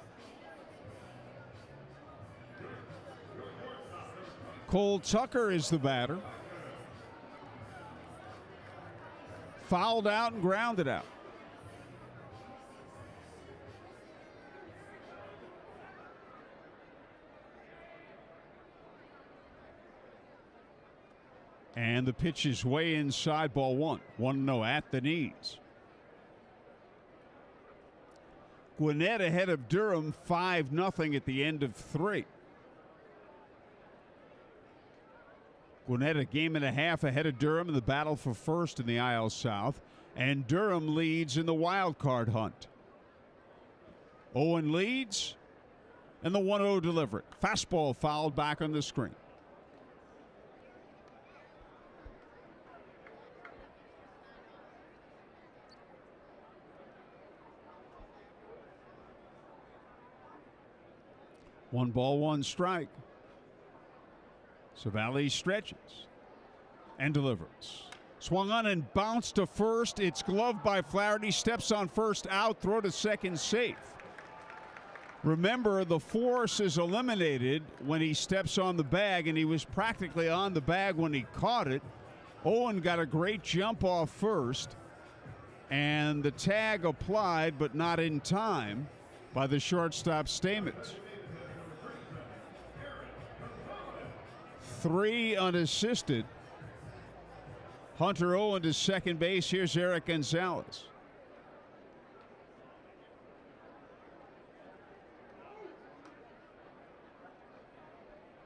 Cole Tucker is the batter. Fouled out and grounded out. And the pitch is way inside, ball 1. 1-0 at the knees. Gwinnett ahead of Durham 5-0 at the end of 3. Gwinnett a game and a half ahead of Durham in the battle for first in the IL South. And Durham leads in the wild card hunt. Owen leads, and the 1-0 delivery. Fastball fouled back on the screen. One ball, 1 strike. Savali stretches and delivers. Swung on and bounced to first. It's gloved by Flaherty. Steps on first, out. Throw to second, safe. Remember, the force is eliminated when he steps on the bag, and he was practically on the bag when he caught it. Owen got a great jump off first, and the tag applied, but not in time, by the shortstop Stalemate. 3 unassisted. Hunter Owen to second base. Here's Eric Gonzalez.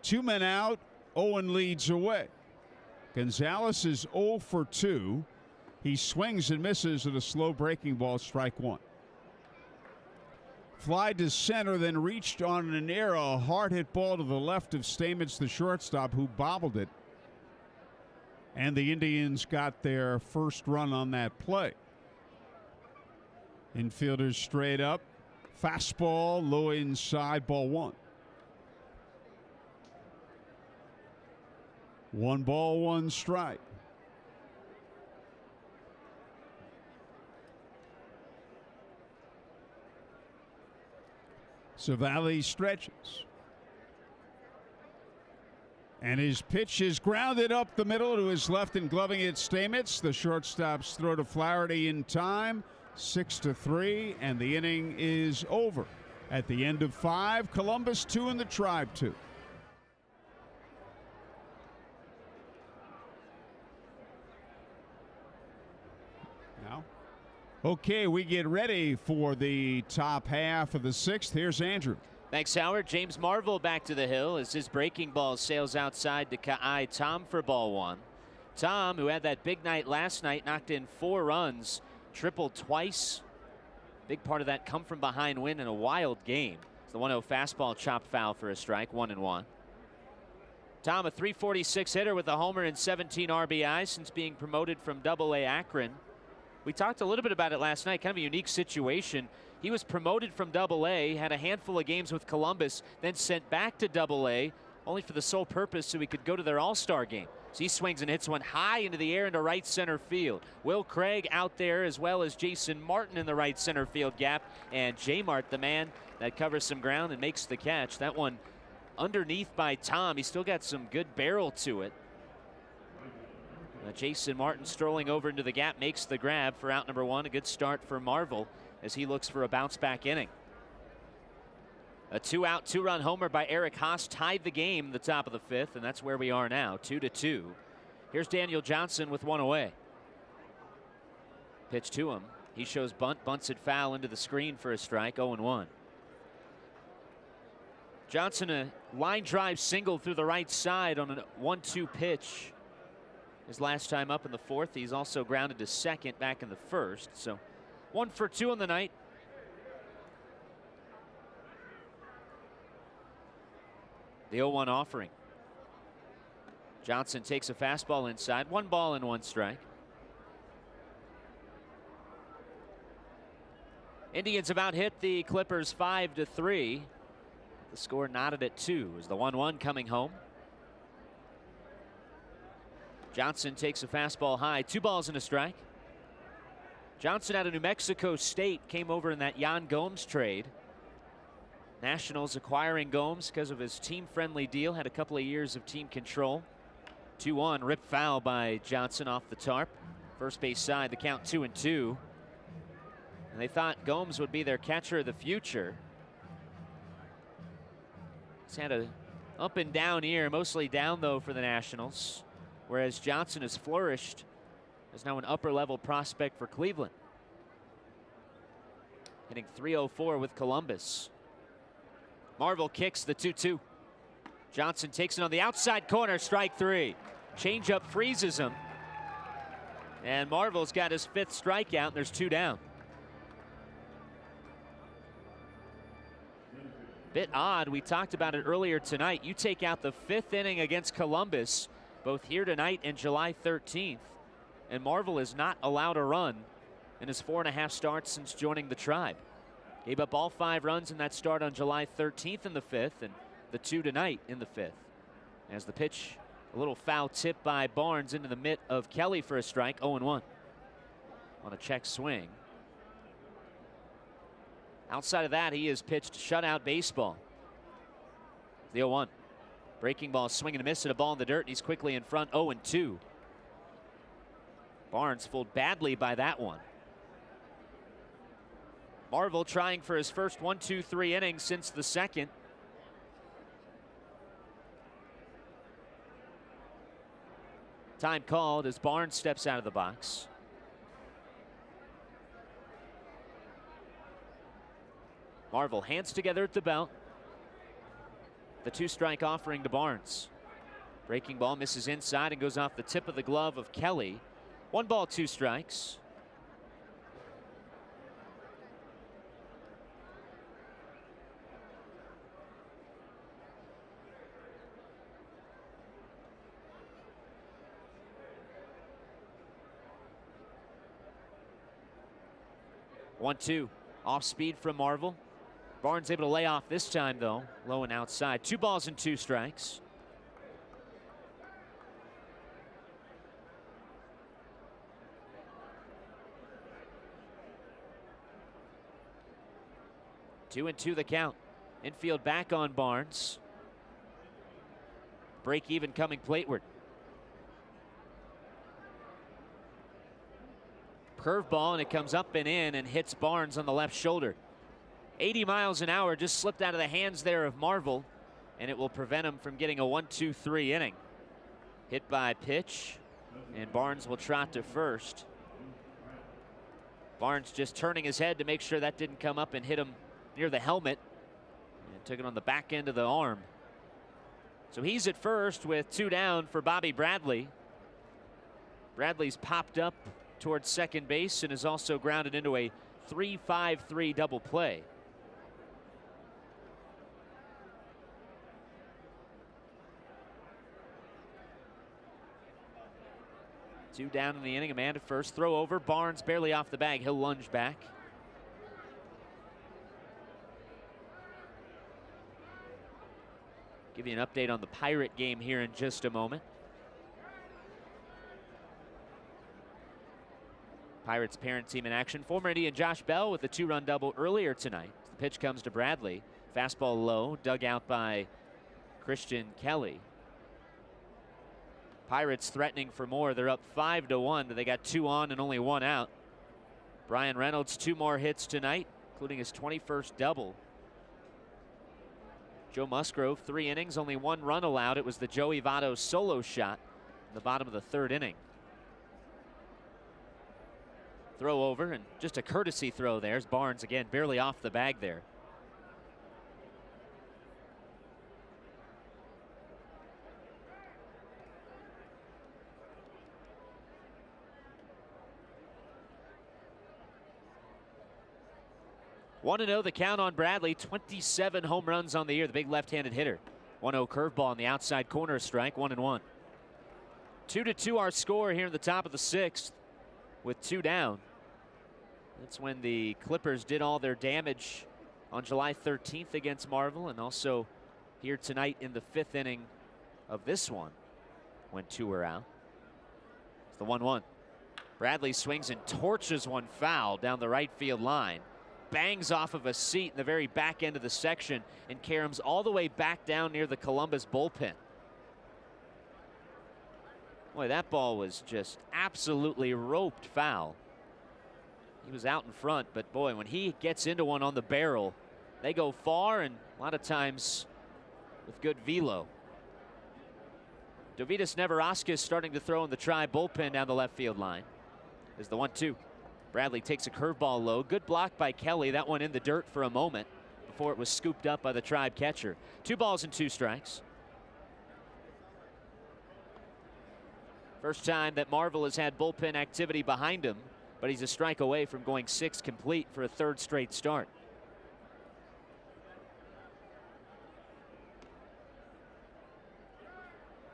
2 men out, Owen leads away. Gonzalez is 0 for 2. He swings and misses at a slow breaking ball, strike one. Fly to center, then reached on an error, a hard hit ball to the left of Stamets, the shortstop, who bobbled it. And the Indians got their first run on that play. Infielders straight up. Fastball, low inside, ball one. 1 ball, 1 strike. Savali stretches. And his pitch is grounded up the middle to his left and gloving it Stamets. The shortstop's throw to Flaherty in time. 6-3, and the inning is over. At the end of 5, Columbus 2 and the Tribe 2. Now, okay, we get ready for the top half of the 6th. Here's Andrew. Thanks, Howard. James Marvel back to the hill as his breaking ball sails outside to Ka'ai Tom for ball one. Tom, who had that big night last night, knocked in 4 runs. Tripled twice. Big part of that come from behind win in a wild game. It's the 1-0 fastball chopped foul for a strike, 1-1. Tom, a .346 hitter with a homer and 17 RBIs since being promoted from Double-A Akron. We talked a little bit about it last night, kind of a unique situation. He was promoted from Double-A, had a handful of games with Columbus, then sent back to Double-A, only for the sole purpose so he could go to their All-Star game. So he swings and hits one high into the air into right center field. Will Craig out there, as well as Jason Martin in the right center field gap. And J-Mart, the man that covers some ground and makes the catch. That one underneath by Tom. He's still got some good barrel to it. Jason Martin strolling over into the gap makes the grab for out number 1. A good start for Marvel as he looks for a bounce back inning. A 2-out, 2-run homer by Eric Haas tied the game the top of the 5th, and that's where we are now, 2-2. Here's Daniel Johnson with 1 away. Pitch to him. He shows bunt, bunts it foul into the screen for a strike, 0-1. Johnson, a line drive single through the right side on a 1-2 pitch. His last time up in the 4th. He's also grounded to second back in the 1st. So 1 for 2 on the night. The 0-1 offering. Johnson takes a fastball inside. 1 ball and 1 strike. Indians have out hit the Clippers 5-3. The score knotted at 2 as the 1-1 coming home. Johnson takes a fastball high. 2 balls and a strike. Johnson out of New Mexico State came over in that Yan Gomes trade. Nationals acquiring Gomes because of his team-friendly deal. Had a couple of years of team control. 2-1, ripped foul by Johnson off the tarp. First base side, the count 2-2. And they thought Gomes would be their catcher of the future. He's had a up and down year, mostly down though for the Nationals. Whereas Johnson has flourished as now an upper-level prospect for Cleveland. Hitting .304 with Columbus. Marvel kicks the 2-2. Johnson takes it on the outside corner, strike 3. Changeup freezes him. And Marvel's got his 5th strikeout, and there's 2 down. Bit odd, we talked about it earlier tonight. You take out the 5th inning against Columbus, both here tonight and July 13th, and Marvel is not allowed a run in his 4.5 starts since joining the Tribe. Gave up all 5 runs in that start on July 13th in the 5th, and the 2 tonight in the 5th. As the pitch, a little foul tip by Barnes into the mitt of Kelly for a strike, 0-1 on a check swing. Outside of that, he has pitched shutout baseball. The 0-1. Breaking ball, swing and a miss at a ball in the dirt, and he's quickly in front, 0-2. Barnes fooled badly by that one. Marvel trying for his first 1-2-3 innings since the 2nd. Time called as Barnes steps out of the box. Marvel hands together at the belt. The 2-strike offering to Barnes. Breaking ball misses inside and goes off the tip of the glove of Kelly. 1 ball, 2 strikes. One-two. Off speed from Marvel. Barnes able to lay off this time, though. Low and outside. 2 balls and 2 strikes. Two and two the count. Infield back on Barnes. Break even coming plateward. Curveball, and it comes up and in and hits Barnes on the left shoulder. 80 miles an hour just slipped out of the hands there of Marvel, and it will prevent him from getting a 1-2-3 inning. Hit by pitch, and Barnes will trot to first. Barnes just turning his head to make sure that didn't come up and hit him near the helmet, and took it on the back end of the arm. So he's at first with 2 down for Bobby Bradley. Bradley's popped up towards second base and is also grounded into a 3-5-3 double play. Two down in the inning. A man at first. Throw over. Barnes barely off the bag. He'll lunge back. Give you an update on the Pirate game here in just a moment. Pirates parent team in action. Former Indian Josh Bell with a 2-run double earlier tonight. The pitch comes to Bradley. Fastball low, dug out by Christian Kelly. Pirates threatening for more. They're up 5-1. They got 2 on and only 1 out. Brian Reynolds 2 more hits tonight, including his 21st double. Joe Musgrove 3 innings, only 1 run allowed. It was the Joey Votto solo shot in the bottom of the 3rd inning. Throw over, and just a courtesy throw there as Barnes again barely off the bag there. One to 0 the count on Bradley. 27 home runs on the year. The big left-handed hitter. 1-0 curveball on the outside corner, strike. 1-1. 2-2 our score here in the top of the 6th with 2 down. That's when the Clippers did all their damage on July 13th against Marvel, and also here tonight in the 5th inning of this one when 2 were out. It's the 1-1. Bradley swings and torches one foul down the right field line. Bangs off of a seat in the very back end of the section and caroms all the way back down near the Columbus bullpen. Boy, that ball was just absolutely roped foul. He was out in front, but boy, when he gets into one on the barrel, they go far and a lot of times with good velo. Dovidas Neverauskas starting to throw in the Tribe bullpen down the left field line. Is the 1-2. Bradley takes a curveball low. Good block by Kelly. That one in the dirt for a moment before it was scooped up by the Tribe catcher. 2 balls and 2 strikes. First time that Marvel has had bullpen activity behind him, but he's a strike away from going 6 complete for a 3rd straight start.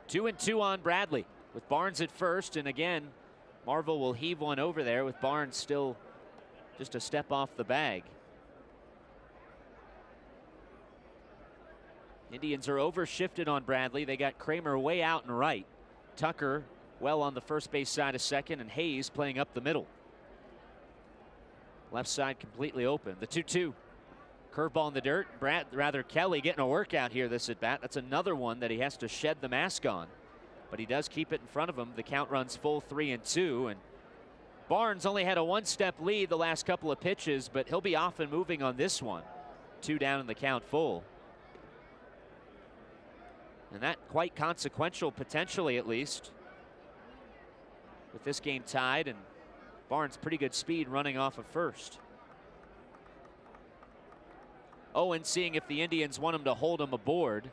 Two and two on Bradley with Barnes at first, and again Marvel will heave one over there with Barnes still just a step off the bag. Indians are overshifted on Bradley. They got Kramer way out and right. Tucker well on the first base side of second, and Hayes playing up the middle. Left side completely open. The 2-2. Curveball in the dirt. Kelly getting a workout here this at bat. That's another one that he has to shed the mask on. But he does keep it in front of him. The count runs full 3-2. And Barnes only had a 1-step lead the last couple of pitches, but he'll be off and moving on this one. 2 down in the count full. And that quite consequential, potentially at least, with this game tied, and Barnes pretty good speed running off of first. Owen seeing if the Indians want him to hold him aboard.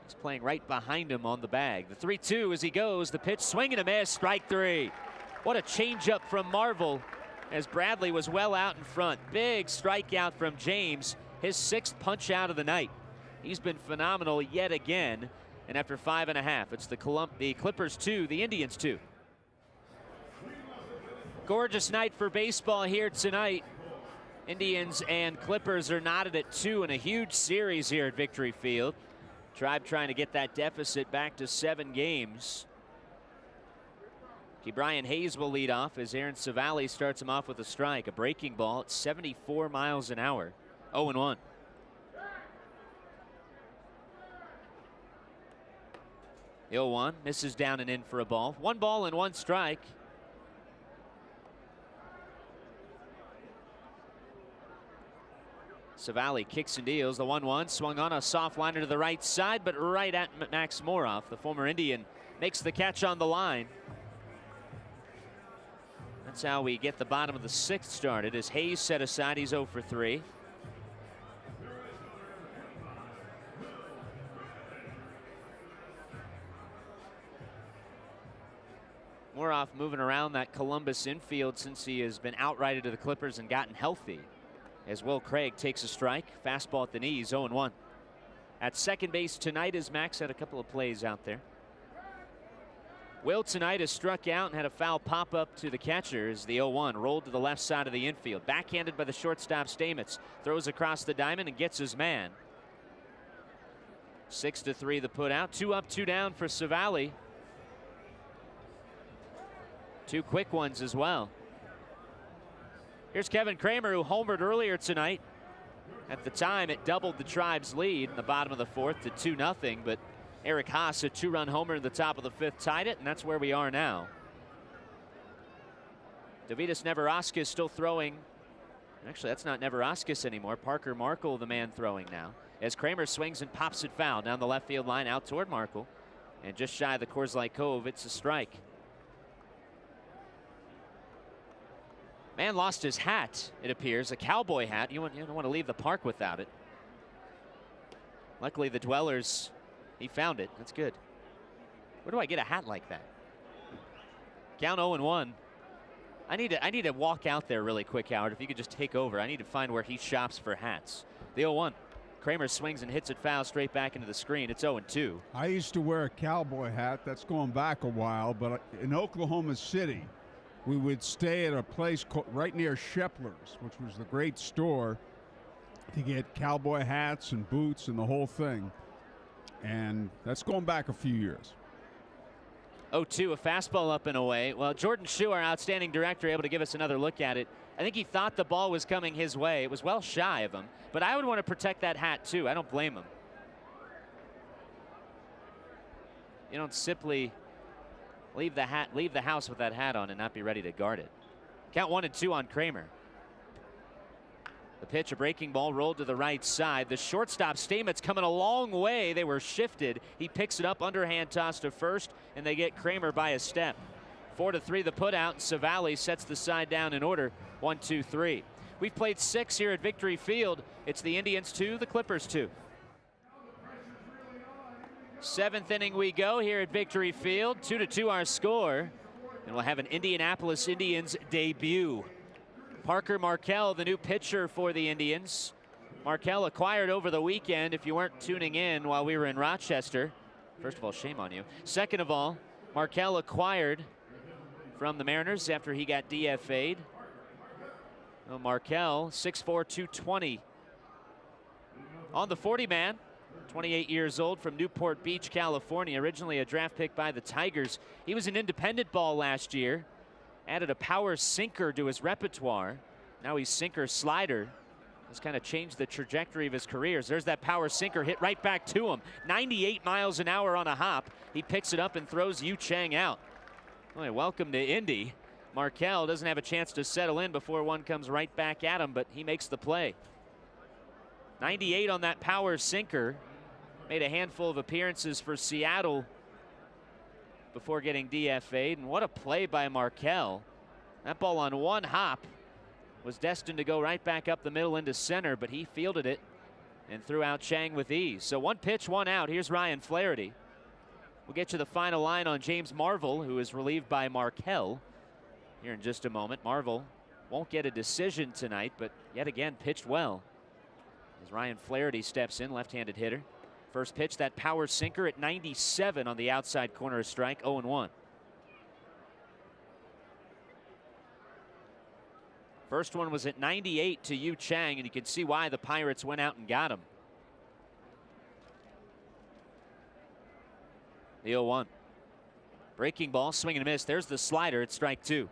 He's playing right behind him on the bag. The 3-2 as he goes. The pitch, swing and a miss, strike three. What a changeup from Marvel as Bradley was well out in front. Big strikeout from James, his 6th punch out of the night. He's been phenomenal yet again. And after 5.5, it's the Clippers 2, the Indians 2. Gorgeous night for baseball here tonight. Indians and Clippers are knotted at 2 in a huge series here at Victory Field. Tribe trying to get that deficit back to 7 games. Brian Hayes will lead off as Aaron Savali starts him off with a strike. A breaking ball at 74 miles an hour. 0-1. The 0-1 misses down and in for a ball. 1 ball and 1 strike. Savali kicks and deals. The 1-1 swung on a soft liner to the right side, but right at Max Moroff. The former Indian makes the catch on the line. That's how we get the bottom of the 6th started as Hayes set aside. He's 0 for 3. Moroff moving around that Columbus infield since he has been outrighted to the Clippers and gotten healthy. As Will Craig takes a strike. Fastball at the knees, 0-1. At second base tonight as Max had a couple of plays out there. Will tonight has struck out and had a foul pop up to the catcher as the 0-1 rolled to the left side of the infield. Backhanded by the shortstop Stalemate. Throws across the diamond and gets his man. 6-3 the put out. 2 up, 2 down for Savali. 2 quick ones as well. Here's Kevin Kramer, who homered earlier tonight. At the time, it doubled the Tribe's lead in the bottom of the 4th to 2-0, but Eric Haas, a 2-run homer in the top of the 5th, tied it, and that's where we are now. Davidas Neverauskas still throwing. Actually, that's not Neverauskas anymore. Parker Markle, the man throwing now. As Kramer swings and pops it foul down the left field line out toward Markle. And just shy of the Coors Light Cove, it's a strike. Man lost his hat, it appears, a cowboy hat. You don't want to leave the park without it. Luckily, the Dwellers, he found it. That's good. Where do I get a hat like that? Count 0-1. I need to walk out there really quick, Howard. If you could just take over. I need to find where he shops for hats. The 0-1. Kramer swings and hits it foul straight back into the screen. It's 0-2. I used to wear a cowboy hat. That's going back a while, but in Oklahoma City, we would stay at a place right near Shepler's, which was the great store to get cowboy hats and boots and the whole thing. And that's going back a few years. 0-2, a fastball up and away. Well, Jordan Shue, our outstanding director, able to give us another look at it. I think he thought the ball was coming his way. It was well shy of him, but I would want to protect that hat too. I don't blame him. You don't simply leave the house with that hat on and not be ready to guard it. Count 1-2 on Kramer. The pitch, a breaking ball rolled to the right side. The shortstop Stamate's coming a long way. They were shifted. He picks it up, underhand toss to first, and they get Kramer by a step. 4-3 the put out. Savali sets the side down in order. 1-2-3. We've played 6 here at Victory Field. It's the Indians 2, the Clippers 2. 7th inning we go here at Victory Field. 2-2 our score. And we'll have an Indianapolis Indians debut. Parker Markell, the new pitcher for the Indians. Markell acquired over the weekend, if you weren't tuning in while we were in Rochester. First of all, shame on you. Second of all, Markell acquired from the Mariners after he got DFA'd. Well, Markell, 6'4", 220. On the 40-man, 28 years old from Newport Beach, California. Originally a draft pick by the Tigers. He was an independent ball last year. Added a power sinker to his repertoire. Now he's sinker slider. Has kind of changed the trajectory of his career. There's that power sinker hit right back to him. 98 miles an hour on a hop. He picks it up and throws Yu Chang out. Boy, welcome to Indy. Markell doesn't have a chance to settle in before one comes right back at him, but he makes the play. 98 on that power sinker. Made a handful of appearances for Seattle before getting DFA'd, and what a play by Markell. That ball on one hop was destined to go right back up the middle into center, but he fielded it and threw out Chang with ease. So 1 pitch, 1 out. Here's Ryan Flaherty. We'll get you the final line on James Marvel, who is relieved by Markell here in just a moment. Marvel won't get a decision tonight, but yet again pitched well. As Ryan Flaherty steps in, left-handed hitter. First pitch, that power sinker at 97 on the outside corner, a strike, 0-1. First one was at 98 to Yu Chang, and you can see why the Pirates went out and got him. The 0-1. Breaking ball, swing and a miss. There's the slider. It's strike 2.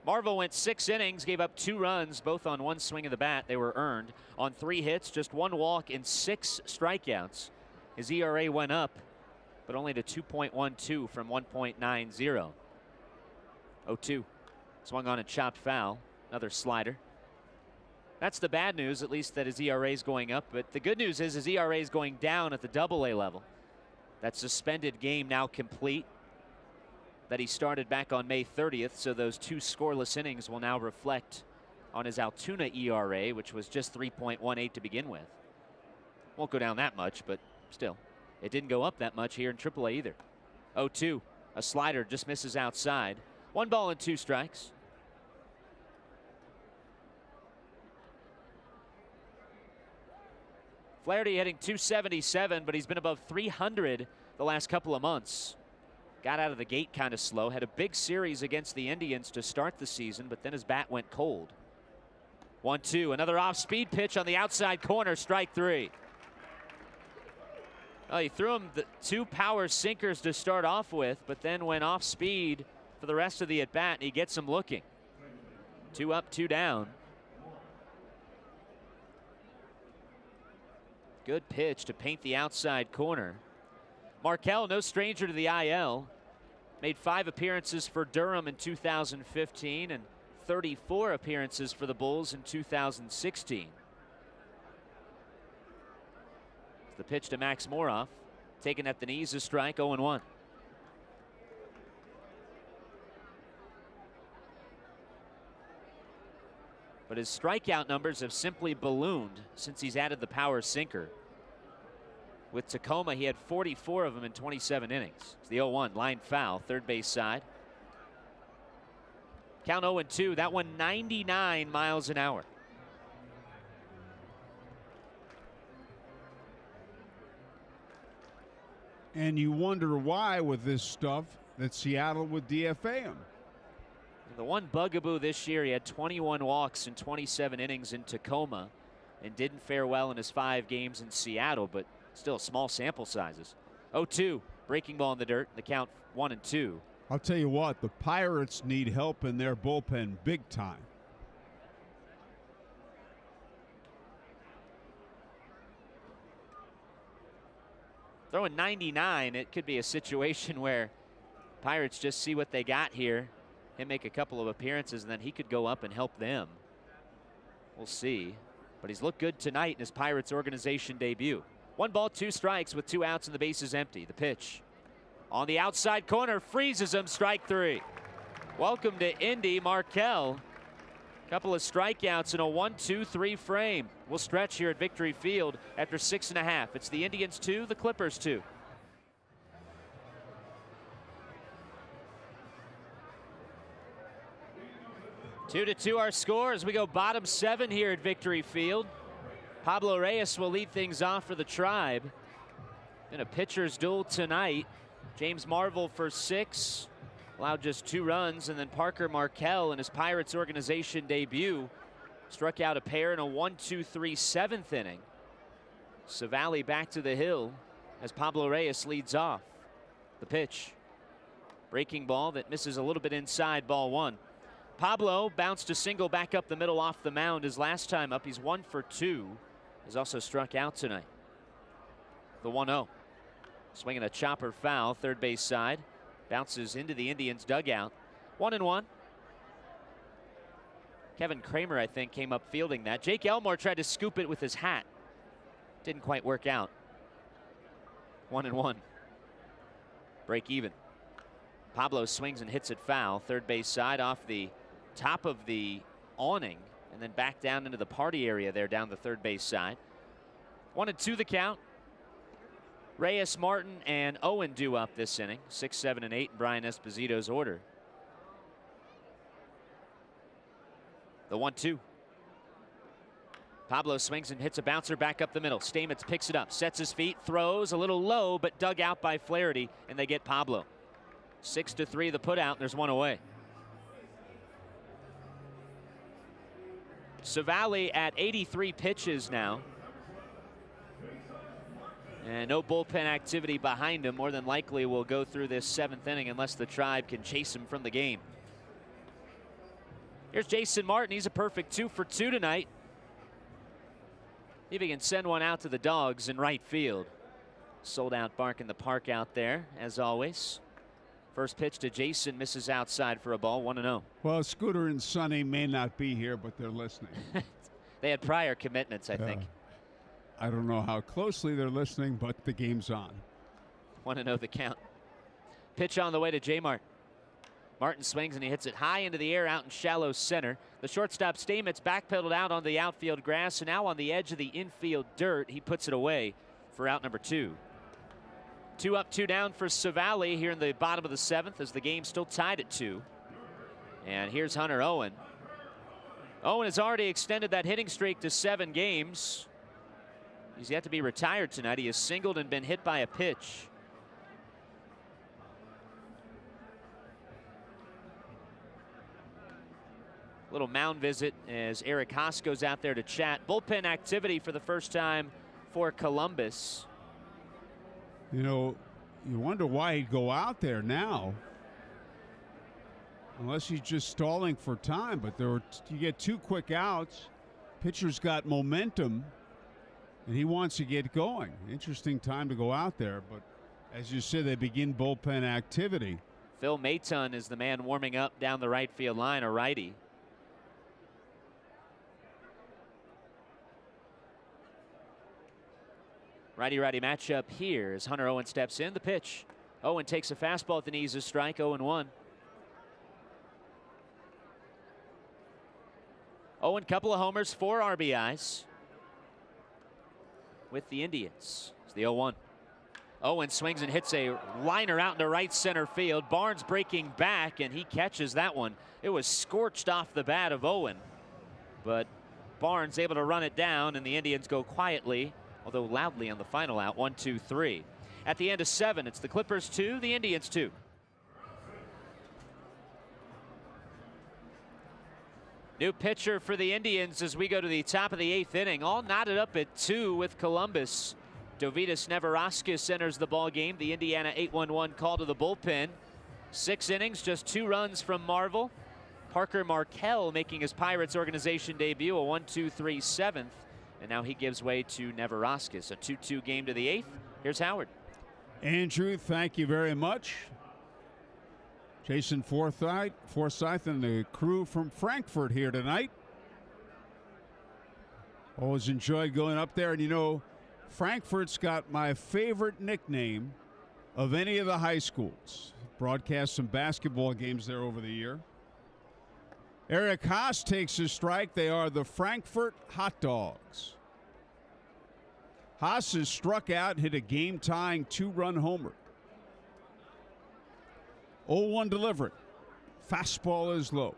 Marvel went 6 innings, gave up 2 runs, both on 1 swing of the bat. They were earned on 3 hits, just 1 walk and 6 strikeouts. His ERA went up, but only to 2.12 from 1.90. 0-2. Swung on and chopped foul. Another slider. That's the bad news, at least that his ERA is going up. But the good news is his ERA is going down at the Double-A level. That suspended game now complete that he started back on May 30th. So those 2 scoreless innings will now reflect on his Altoona ERA, which was just 3.18 to begin with. Won't go down that much, but still. It didn't go up that much here in AAA either. 0-2. A slider just misses outside. 1 ball and 2 strikes. Flaherty hitting .277, but he's been above .300 the last couple of months. Got out of the gate kind of slow. Had a big series against the Indians to start the season, but then his bat went cold. 1-2. Another off-speed pitch on the outside corner. Strike 3. Well, he threw him the 2 power sinkers to start off with, but then went off speed for the rest of the at-bat, and he gets him looking. 2 up, 2 down. Good pitch to paint the outside corner. Markell, no stranger to the IL. Made 5 appearances for Durham in 2015 and 34 appearances for the Bulls in 2016. The pitch to Max Moroff. Taken at the knees, a strike, 0-1. But his strikeout numbers have simply ballooned since he's added the power sinker. With Tacoma, he had 44 of them in 27 innings. It's the 0-1, line foul, third base side. Count 0-2, that one 99 miles an hour. And you wonder why with this stuff that Seattle would DFA him. The one bugaboo this year, he had 21 walks in 27 innings in Tacoma and didn't fare well in his 5 games in Seattle, but still small sample sizes. 0-2, breaking ball in the dirt, the count 1-2. I'll tell you what, the Pirates need help in their bullpen big time. Throwing 99, it could be a situation where Pirates just see what they got here. Him make a couple of appearances, and then he could go up and help them. We'll see. But he's looked good tonight in his Pirates organization debut. 1 ball, 2 strikes with 2 outs and the bases empty. The pitch on the outside corner freezes him. Strike 3. Welcome to Indy, Markell. Couple of strikeouts in a 1-2-3 frame. We'll stretch here at Victory Field after 6.5. It's the Indians 2, the Clippers 2. 2-2 our score as we go bottom 7 here at Victory Field. Pablo Reyes will lead things off for the Tribe. In a pitcher's duel tonight. James Marvel for 6. Allowed just 2 runs, and then Parker Markell in his Pirates organization debut struck out a pair in a 1-2-3 7th inning. Savali back to the hill as Pablo Reyes leads off. The pitch. Breaking ball that misses a little bit inside, ball 1. Pablo bounced a single back up the middle off the mound his last time up. He's 1 for 2. He's also struck out tonight. The 1-0. Swinging a chopper foul, third base side. Bounces into the Indians dugout. 1-1. Kevin Kramer, I think, came up fielding that. Jake Elmore tried to scoop it with his hat. Didn't quite work out. 1-1. Break even. Pablo swings and hits it foul. Third base side off the top of the awning. and then back down into the party area there down the third base side. 1-2 the count. Reyes, Martin, and Owen due up this inning. 6, 7, and 8 in Brian Esposito's order. The 1-2. Pablo swings and hits a bouncer back up the middle. Stalemate picks it up, sets his feet, throws a little low, but dug out by Flaherty, and they get Pablo. 6-3 the put out, and there's one away. Savali at 83 pitches now. And no bullpen activity behind him. More than likely will go through this 7th inning unless the Tribe can chase him from the game. Here's Jason Martin. He's a perfect 2 for 2 tonight. See if he can send one out to the dogs in right field. Sold out bark in the park out there, as always. First pitch to Jason, misses outside for a ball, 1-0. Well, Scooter and Sonny may not be here, but they're listening. They had prior commitments, I think. I don't know how closely they're listening, but the game's on. 1-0 the count. Pitch on the way to J. Mart. Martin swings and he hits it high into the air out in shallow center. The shortstop Stamate's backpedaled out on the outfield grass, and now on the edge of the infield dirt, he puts it away for out number 2. 2 up, 2 down for Savali here in the bottom of the 7th as the game's still tied at 2. And here's Hunter Owen. Owen has already extended that hitting streak to 7 games. He's yet to be retired tonight. He has singled and been hit by a pitch. Little mound visit as Eric Haas goes out there to chat. Bullpen activity for the first time for Columbus. You know, you wonder why he'd go out there now. Unless he's just stalling for time. But you get 2 quick outs. Pitcher's got momentum. And he wants to get going. Interesting time to go out there. But as you said, they begin bullpen activity. Phil Maton is the man warming up down the right field line, a righty. Righty-righty matchup here as Hunter Owen steps in. The pitch. Owen takes a fastball at the knees, a strike, 0-1. Owen, couple of homers, 4 RBIs with the Indians. It's the 0-1. Owen swings and hits a liner out into right center field. Barnes breaking back, and he catches that one. It was scorched off the bat of Owen, but Barnes able to run it down, and the Indians go quietly, although loudly on the final out. 1-2-3. At the end of 7, it's the Clippers 2, the Indians 2. New pitcher for the Indians as we go to the top of the 8th inning. All knotted up at 2 with Columbus. Dovydas Neverauskas enters the ball game. The Indiana 8-1-1 call to the bullpen. 6 innings, just 2 runs from Marvel. Parker Markell making his Pirates organization debut, a 1-2-3 7th. And now he gives way to Neverauskas. A 2-2 game to the 8th. Here's Howard. Andrew, thank you very much. Jason Forsyth and the crew from Frankfurt here tonight. Always enjoyed going up there. And you know, Frankfurt's got my favorite nickname of any of the high schools. Broadcast some basketball games there over the year. Eric Haas takes his strike. They are the Frankfurt Hot Dogs. Haas has struck out, hit a game-tying 2-run homer. 0-1 delivery. Fastball is low.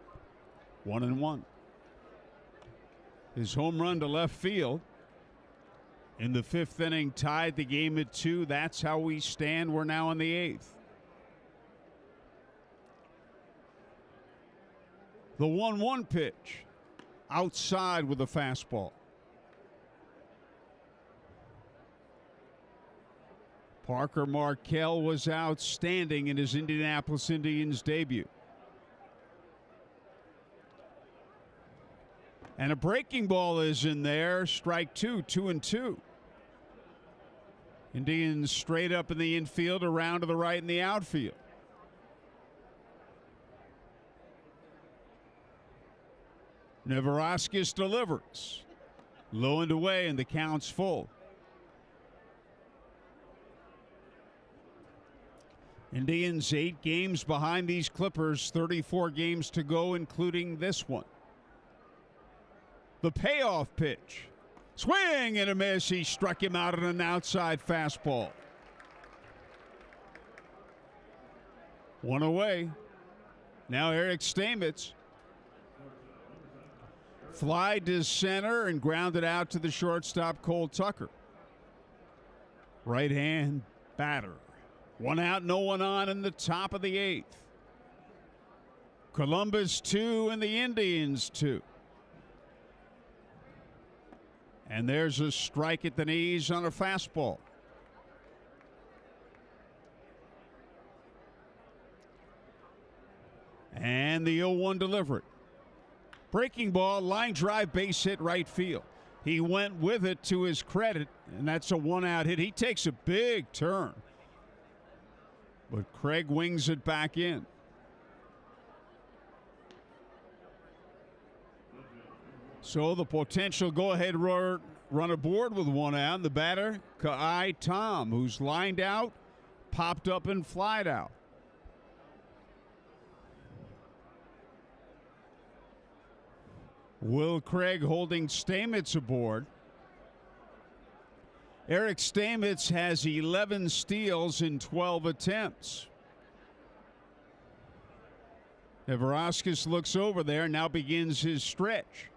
1-1. His home run to left field in the 5th inning tied the game at 2. That's how we stand. We're now in the 8th. The 1-1 pitch. Outside with a fastball. Parker Markell was outstanding in his Indianapolis Indians debut. And a breaking ball is in there. Strike 2, 2-2. Indians straight up in the infield, around to the right in the outfield. Neverauskas delivers. Low and away, and the count's full. Indians 8 games behind these Clippers, 34 games to go, including this one. The payoff pitch. Swing and a miss. He struck him out on an outside fastball. One away. Now Eric Stalemate. Fly to center and grounded out to the shortstop, Cole Tucker. Right hand batter. One out, no one on in the top of the 8th. Columbus 2 and the Indians 2. And there's a strike at the knees on a fastball. And the 0-1 delivery. Breaking ball, line drive, base hit right field. He went with it to his credit, and that's a 1-out hit. He takes a big turn. But Craig wings it back in. So the potential go-ahead run aboard with 1 out. The batter, Kai Tom, who's lined out, popped up and flied out. Will Craig holding Stalemate aboard. Eric Stalemate has 11 steals in 12 attempts. Neverauskas looks over there, now begins his stretch.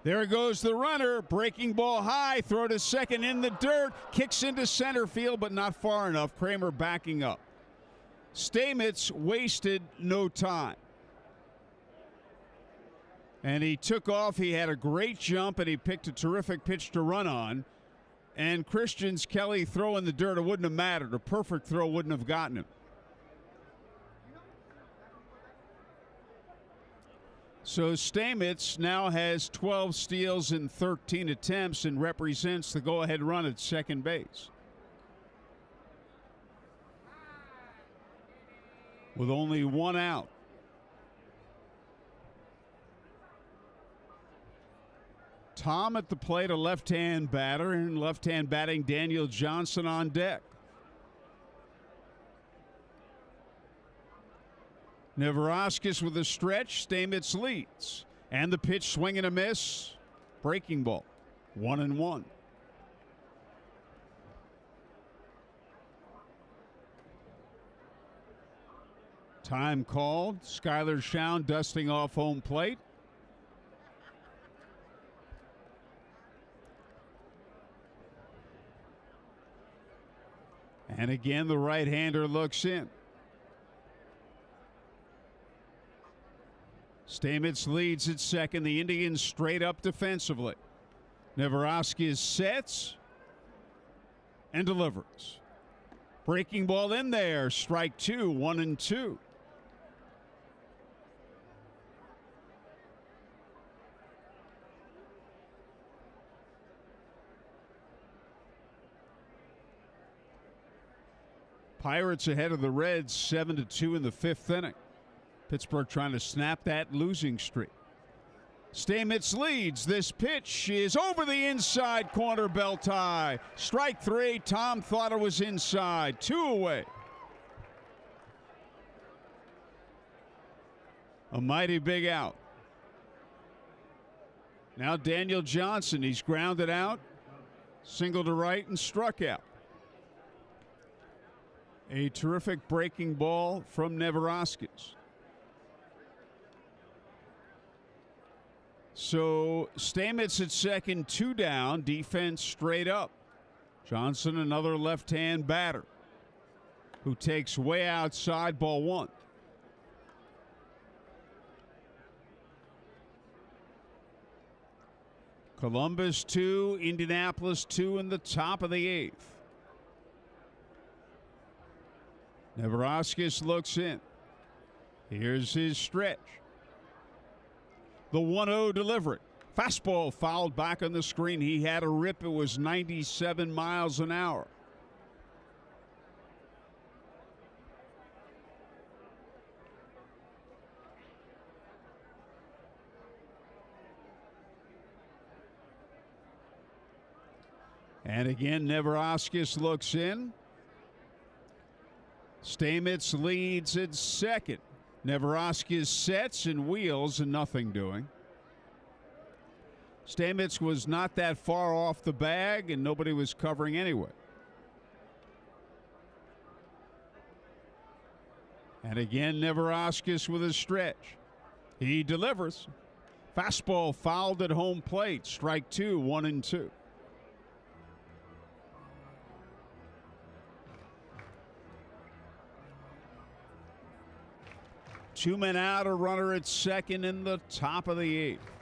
There goes the runner, breaking ball high, throw to second in the dirt, kicks into center field, but not far enough. Kramer backing up. Stalemate wasted no time. And he took off. He had a great jump, and he picked a terrific pitch to run on. And Christian's Kelly throw in the dirt, it wouldn't have mattered. A perfect throw wouldn't have gotten him. So Stalemate now has 12 steals in 13 attempts and represents the go-ahead run at second base. With only 1 out. Tom at the plate, a left-hand batter, and left-hand batting Daniel Johnson on deck. Neverauskas with a stretch. Stalemate leads. And the pitch, swing and a miss. Breaking ball. 1-1. Time called. Skylar Schown dusting off home plate. And again, the right-hander looks in. Stalemate leads at second. The Indians straight up defensively. Neverauskas sets and delivers. Breaking ball in there. Strike 2, 1-2. Pirates ahead of the Reds 7-2 in the 5th inning. Pittsburgh trying to snap that losing streak. Stalemate leads. This pitch is over the inside corner, belt high. Strike 3. Tom thought it was inside. 2 away. A mighty big out. Now Daniel Johnson. He's grounded out. Single to right and struck out. A terrific breaking ball from Neverauskas. So Stalemate at second, 2 down, defense straight up. Johnson, another left-hand batter who takes way outside, ball 1. Columbus 2, Indianapolis 2 in the top of the 8th. Neverauskas looks in. Here's his stretch. The 1-0 delivery. Fastball fouled back on the screen. He had a rip. It was 97 miles an hour. And again, Neverauskas looks in. Stalemate leads at second. Neverauskas sets and wheels and nothing doing. Stalemate was not that far off the bag, and nobody was covering anyway. And again, Neverauskas with a stretch. He delivers. Fastball fouled at home plate. Strike two, 1-2. Two men out, a runner at second in the top of the eighth.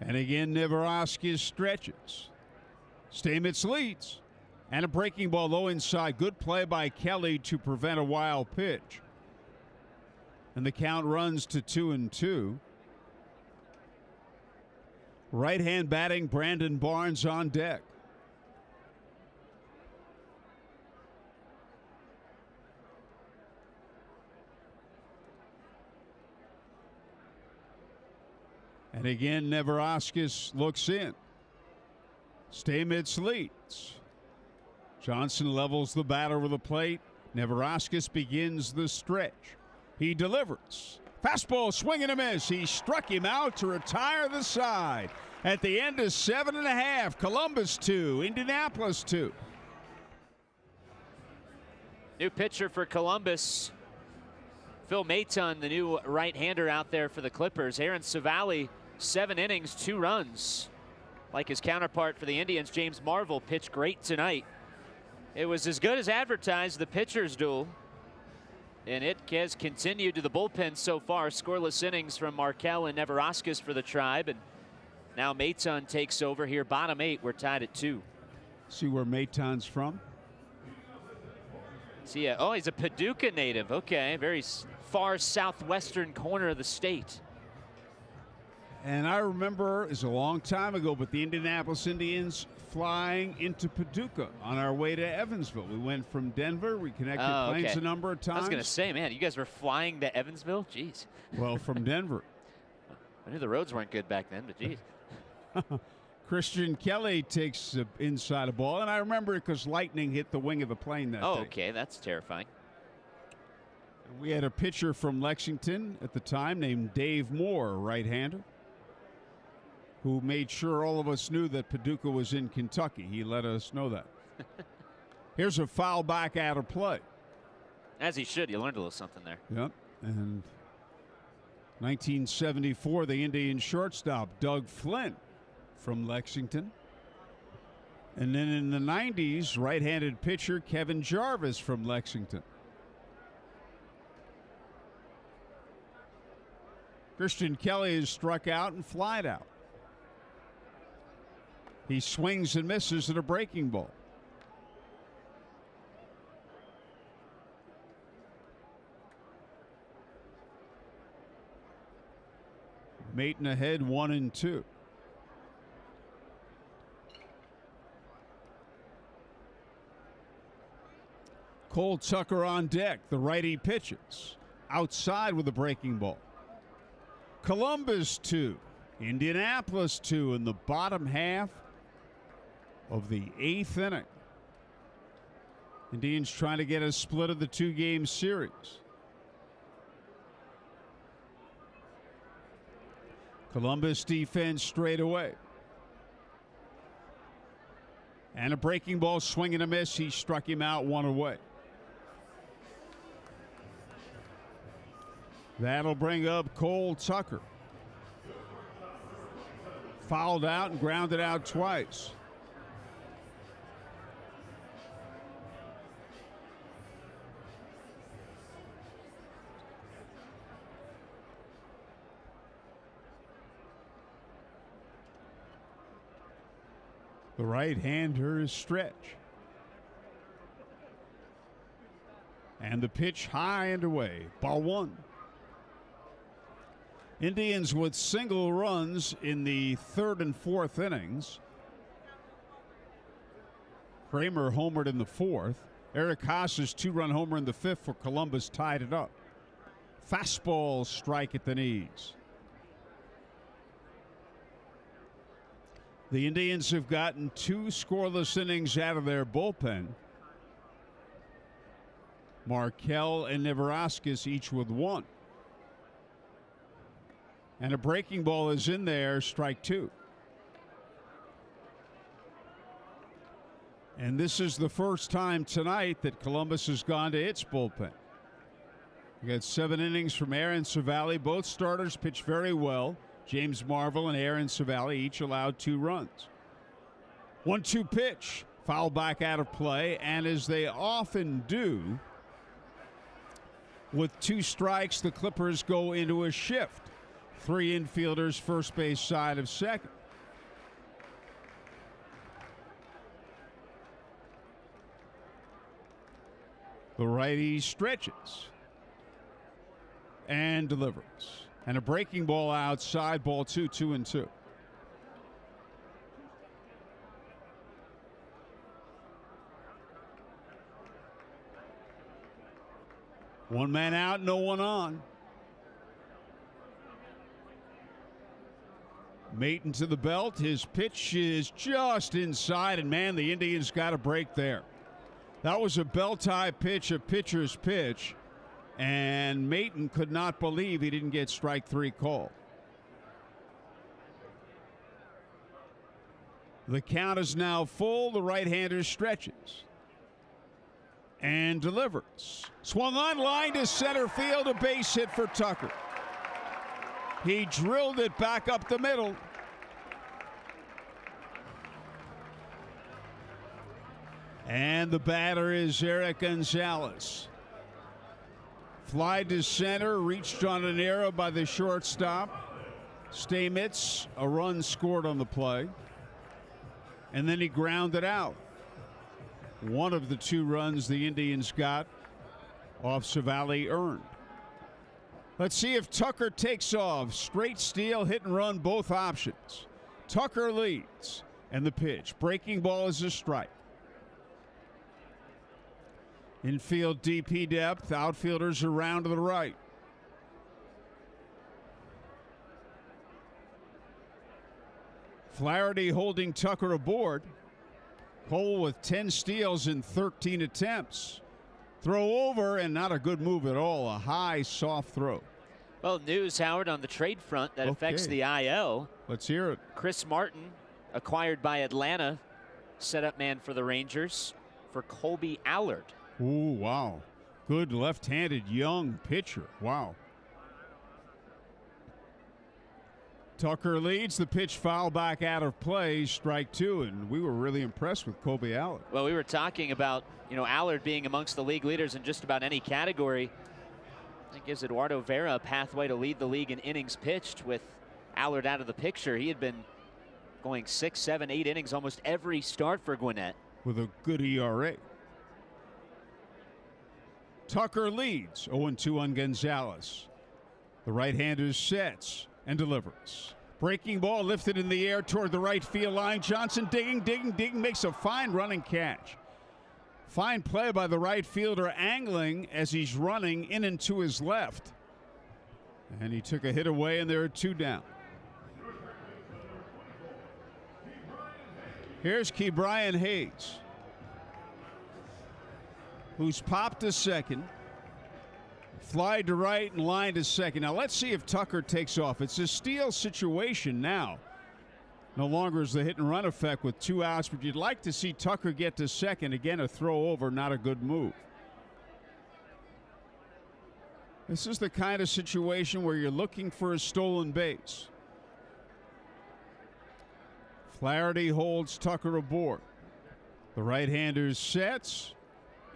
And again, Neverauskas stretches. Stalemate leads. And a breaking ball low inside. Good play by Kelly to prevent a wild pitch. And the count runs to 2-2. Right hand batting, Brandon Barnes on deck. And again, Neverauskas looks in. Stalemate leads. Johnson levels the bat over the plate. Neverauskas begins the stretch. He delivers. Fastball, swing and a miss. He struck him out to retire the side. At the end of 7.5, Columbus 2, Indianapolis 2. New pitcher for Columbus. Phil Maton, the new right-hander out there for the Clippers. Aaron Savali, 7 innings, 2 runs. Like his counterpart for the Indians, James Marvel, pitched great tonight. It was as good as advertised, the pitcher's duel. And it has continued to the bullpen so far. Scoreless innings from Markell and Neverauskas for the Tribe. And now Maton takes over here. Bottom 8, we're tied at 2. See where Maton's from? See, oh, he's a Paducah native. Okay, very far southwestern corner of the state. And I remember, it's a long time ago, but the Indianapolis Indians flying into Paducah on our way to Evansville. We went from Denver. We connected planes a number of times. I was going to say, man, you guys were flying to Evansville? Jeez. Well, from Denver. I knew the roads weren't good back then, but geez. Christian Kelly takes inside a ball, and I remember it because lightning hit the wing of the plane that day. Okay, that's terrifying. We had a pitcher from Lexington at the time named Dave Moore, right-hander, who made sure all of us knew that Paducah was in Kentucky. He let us know that. Here's a foul back out of play. As he should. You learned a little something there. Yep. And 1974, the Indian shortstop, Doug Flynn from Lexington. And then in the 90s, right-handed pitcher Kevin Jarvis from Lexington. Christian Kelly is struck out and flied out. He swings and misses at a breaking ball. Maton ahead 1-2. Cole Tucker on deck. The righty pitches. Outside with a breaking ball. Columbus 2. Indianapolis 2 in the bottom half of the 8th inning. Indians trying to get a split of the 2-game series. Columbus defense straight away. And a breaking ball, swing and a miss. He struck him out, 1 away. That'll bring up Cole Tucker. Fouled out and grounded out twice. The right-hander is stretch. And the pitch high and away. Ball 1. Indians with single runs in the 3rd and 4th innings. Kramer homered in the 4th. Eric Haas's 2-run homer in the 5th for Columbus tied it up. Fastball strike at the knees. The Indians have gotten 2 scoreless innings out of their bullpen. Markell and Neverauskas each with 1. And a breaking ball is in there, strike 2. And this is the first time tonight that Columbus has gone to its bullpen. We got 7 innings from Aaron Savali. Both starters pitched very well. James Marvel and Aaron Savali each allowed 2 runs. 1-2 pitch, foul back out of play, and as they often do, with 2 strikes, the Clippers go into a shift. 3 infielders, first base side of second. The righty stretches and delivers. And a breaking ball outside, ball 2, 2-2. One man out, no one on. Maton to the belt. His pitch is just inside, and man, the Indians got a break there. That was a belt-high pitch, a pitcher's pitch, and Maton could not believe he didn't get strike 3 called. The count is now full. The right-hander stretches and delivers. Swung on line to center field, a base hit for Tucker. He drilled it back up the middle. And the batter is Eric Gonzalez. Fly to center, reached on an error by the shortstop. Stalemate, a run scored on the play. And then he grounded out. One of the 2 runs the Indians got off Savali earned. Let's see if Tucker takes off. Straight steal, hit and run, both options. Tucker leads. And the pitch. Breaking ball is a strike. Infield DP depth. Outfielders around to the right. Flaherty holding Tucker aboard. Cole with 10 steals in 13 attempts. Throw over and not a good move at all. A high, soft throw. Well, news, Howard, on the trade front that affects the IL. Let's hear it. Chris Martin, acquired by Atlanta, setup man for the Rangers for Colby Allard. Ooh, wow. Good left-handed young pitcher. Wow. Tucker leads. The pitch foul back out of play, strike 2, and we were really impressed with Colby Allard. Well, we were talking about, Allard being amongst the league leaders in just about any category. That gives Eduardo Vera a pathway to lead the league in innings pitched with Allard out of the picture. He had been going 6, 7, 8 innings almost every start for Gwinnett. With a good ERA. Tucker leads 0-2 on Gonzalez. The right-hander sets and delivers. Breaking ball lifted in the air toward the right field line. Johnson digging, makes a fine running catch. Fine play by the right fielder, angling as he's running in and to his left. And he took a hit away, and there are 2 down. Here's Ke'Bryan Hayes, who's popped to second. Fly to right and line to second. Now let's see if Tucker takes off. It's a steal situation now. No longer is the hit and run effect with 2 outs, but you'd like to see Tucker get to second. Again, a throw over, not a good move. This is the kind of situation where you're looking for a stolen base. Flaherty holds Tucker aboard. The right-hander sets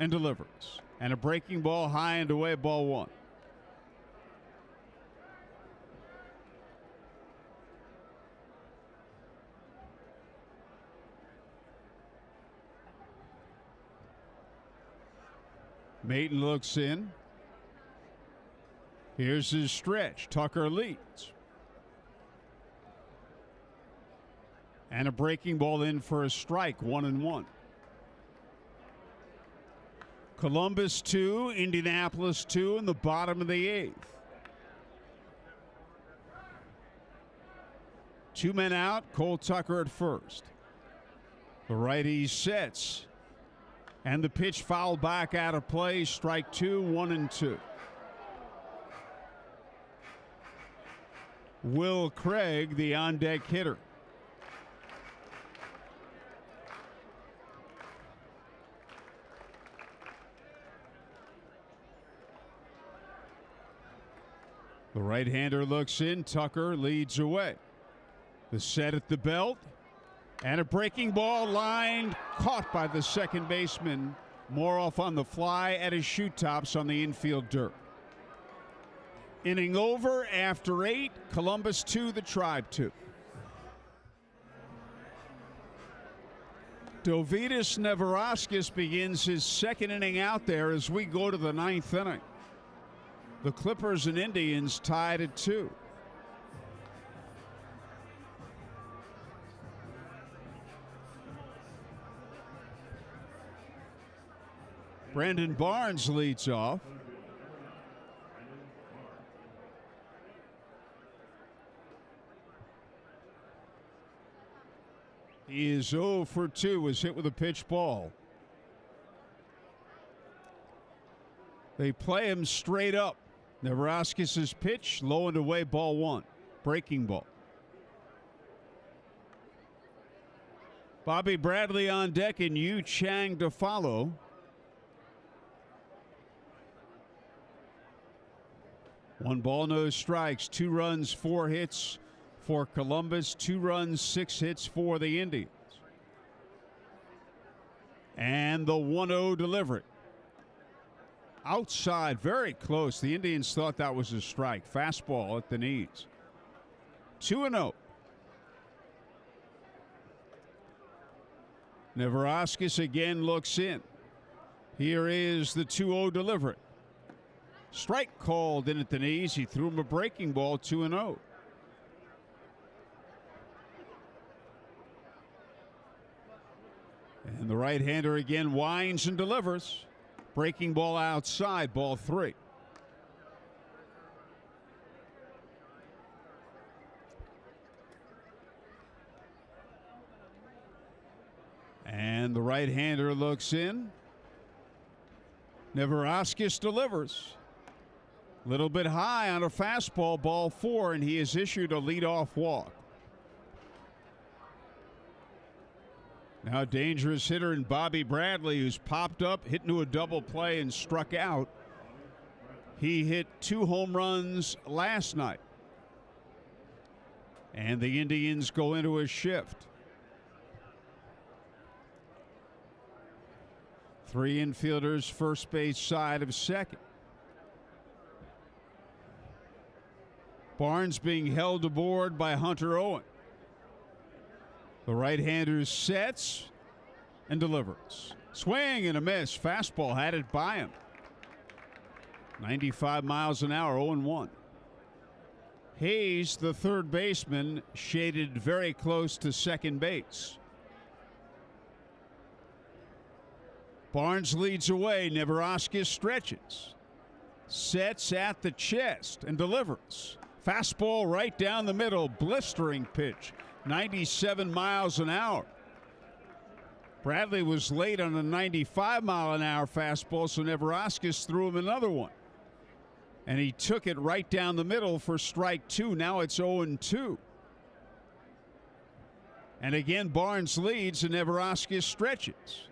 and delivers. And a breaking ball high and away, ball 1. Maton looks in. Here's his stretch. Tucker leads. And a breaking ball in for a strike, 1-1. Columbus 2, Indianapolis 2 in the bottom of the 8th. 2 men out, Cole Tucker at first. The righty sets. And the pitch fouled back out of play. Strike 2, 1-2. Will Craig, the on-deck hitter. The right-hander looks in. Tucker leads away. The set at the belt. And a breaking ball lined, caught by the second baseman. More off on the fly at his shoe tops on the infield dirt. Inning over after 8. Columbus 2, the Tribe 2. Dovydas Neverauskas begins his second inning out there as we go to the 9th inning. The Clippers and Indians tied at 2. Brandon Barnes leads off. He is 0 for 2, was hit with a pitch ball. They play him straight up. Neverauskas' pitch, low and away, ball 1. Breaking ball. Bobby Bradley on deck and Yu Chang to follow. One ball, no strikes. 2 runs, 4 hits for Columbus. 2 runs, 6 hits for the Indians. And the 1-0 delivery. Outside, very close. The Indians thought that was a strike. Fastball at the knees. 2-0. Neverauskas again looks in. Here is the 2-0 delivery. Strike called in at the knees. He threw him a breaking ball, 2-0. And the right-hander again winds and delivers. Breaking ball outside, ball 3. And the right-hander looks in. Neverauskas delivers. Little bit high on a fastball, ball 4, and he has issued a leadoff walk. Now a dangerous hitter in Bobby Bradley, who's popped up, hit into a double play, and struck out. He hit 2 home runs last night. And the Indians go into a shift. 3 infielders, first base side of second. Barnes being held aboard by Hunter Owen. The right-hander sets and delivers. Swing and a miss. Fastball had it by him. 95 miles an hour, 0-1. Hayes, the third baseman, shaded very close to second base. Barnes leads away. Neverauskas stretches. Sets at the chest and delivers. Fastball right down the middle. Blistering pitch. 97 miles an hour. Bradley was late on a 95-mile-an-hour fastball, so Neverauskas threw him another one. And he took it right down the middle for strike 2. Now it's 0-2. And again, Barnes leads, and Neverauskas stretches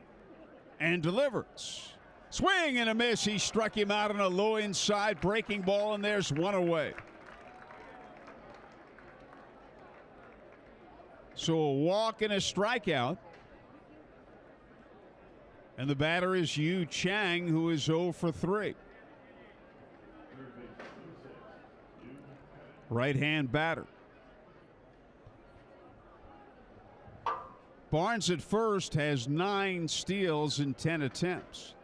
and delivers. Swing and a miss. He struck him out on a low inside breaking ball, and there's 1 away. So a walk and a strikeout. And the batter is Yu Chang, who is 0 for 3. Right-hand batter. Barnes at first has 9 steals in 10 attempts.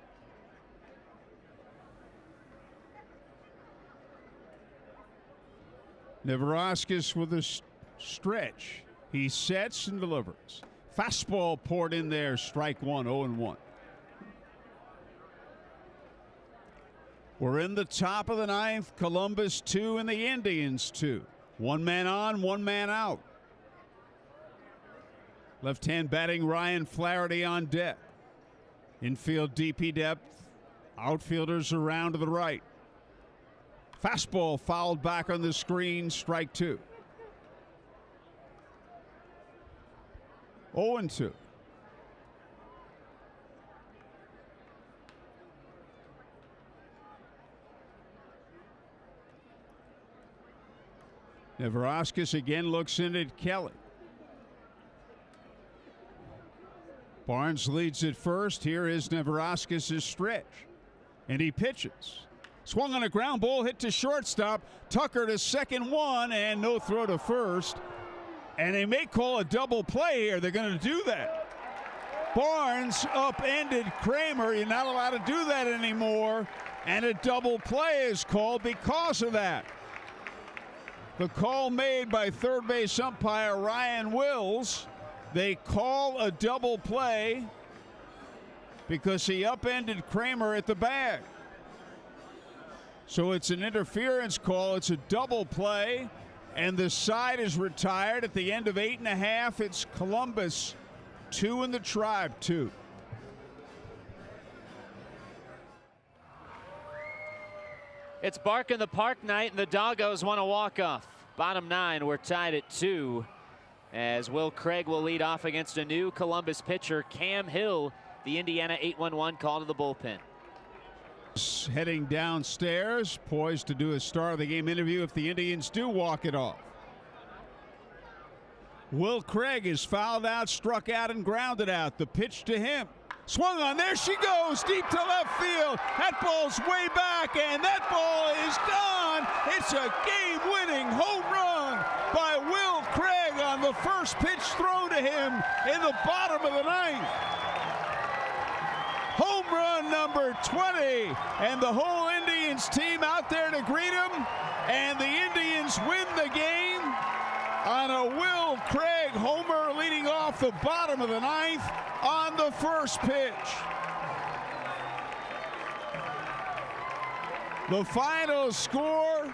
Neverauskas with a stretch. He sets and delivers. Fastball poured in there, strike 1, 0-1. We're in the top of the 9th. Columbus 2 and the Indians 2. 1 man on, 1 man out. Left-hand batting Ryan Flaherty on deck. Infield DP depth. Outfielders around to the right. Fastball fouled back on the screen. Strike two. 0-2. Neverauskas again looks in at Kelly. Barnes leads at first. Here is Neverauskas' stretch. And he pitches. Swung on a ground ball, hit to shortstop. Tucker to second one, and no throw to first. And they may call a double play here. They're going to do that. Barnes upended Kramer. You're not allowed to do that anymore. And a double play is called because of that. The call made by third base umpire Ryan Wills. They call a double play because he upended Kramer at the bag. So it's an interference call. It's a double play, and the side is retired at the end of 8.5. It's Columbus 2 and the Tribe 2. It's Bark in the Park night, and the Doggos want a walk-off. Bottom 9, we're tied at 2. As Will Craig will lead off against a new Columbus pitcher, Cam Hill, the Indiana 8-1-1 call to the bullpen. Heading downstairs, poised to do a star of the game interview if the Indians do walk it off. Will Craig is fouled out, struck out, and grounded out. The pitch to him. Swung on, there she goes, deep to left field. That ball's way back, and that ball is gone. It's a game-winning home run by Will Craig on the first pitch thrown to him in the bottom of the 9th. Home run number 20, and the whole Indians team out there to greet him, and the Indians win the game on a Will Craig homer leading off the bottom of the 9th on the first pitch. The final score,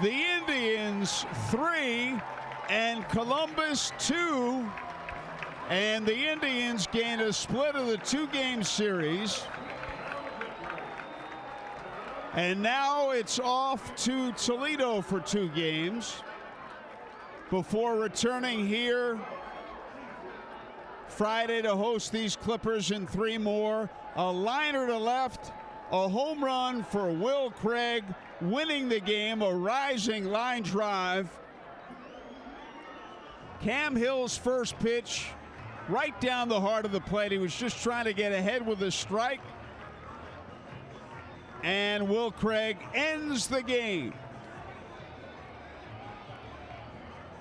the Indians 3 and Columbus 2. And the Indians gain a split of the 2-game series. And now it's off to Toledo for 2 games before returning here Friday to host these Clippers in 3 more. A liner to left, a home run for Will Craig, winning the game, a rising line drive. Cam Hill's first pitch, right down the heart of the plate. He was just trying to get ahead with a strike. And Will Craig ends the game.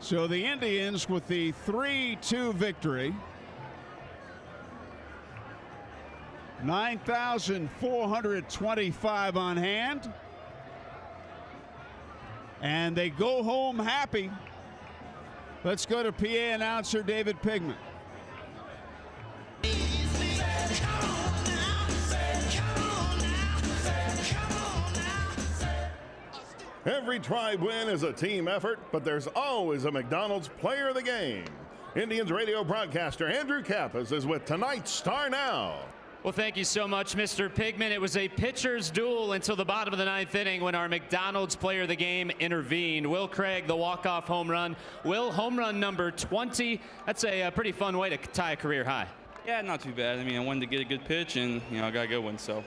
So the Indians with the 3-2 victory. 9,425 on hand. And they go home happy. Let's go to PA announcer David Pigman. Every Tribe win is a team effort, but there's always a McDonald's player of the game. Indians radio broadcaster Andrew Kappas is with tonight's Star Now. Well, thank you so much, Mr. Pigman. It was a pitcher's duel until the bottom of the 9th inning when our McDonald's player of the game intervened. Will Craig, the walk-off home run. Will, home run number 20. That's a pretty fun way to tie a career high. Yeah, not too bad. I mean, I wanted to get a good pitch, and, I got a good one, so.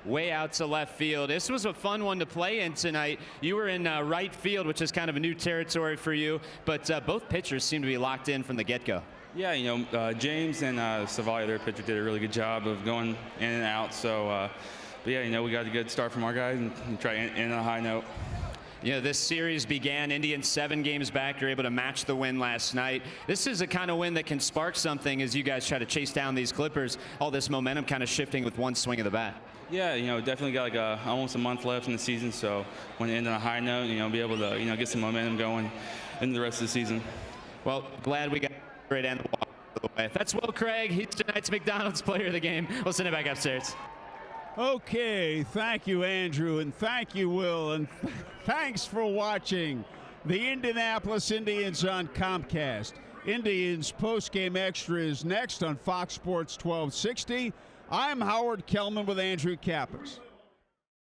Way out to left field. This was a fun one to play in tonight. You were in right field, which is kind of a new territory for you, but both pitchers seem to be locked in from the get-go. Yeah, James and Savali, their pitcher, did a really good job of going in and out. So, but yeah, we got a good start from our guys and try to end on a high note. This series began Indians 7 games back. You're able to match the win last night. This is a kind of win that can spark something as you guys try to chase down these Clippers. All this momentum kind of shifting with one swing of the bat. Yeah, definitely got like almost a month left in the season. So when you end on a high note, be able to, get some momentum going in the rest of the season. Well, glad we got a great end of the way. That's Will Craig. He's tonight's McDonald's player of the game. We'll send it back upstairs. Okay, thank you, Andrew, and thank you, Will, and thanks for watching the Indianapolis Indians on Comcast. Indians postgame extra is next on Fox Sports 1260. I'm Howard Kellman with Andrew Kappas.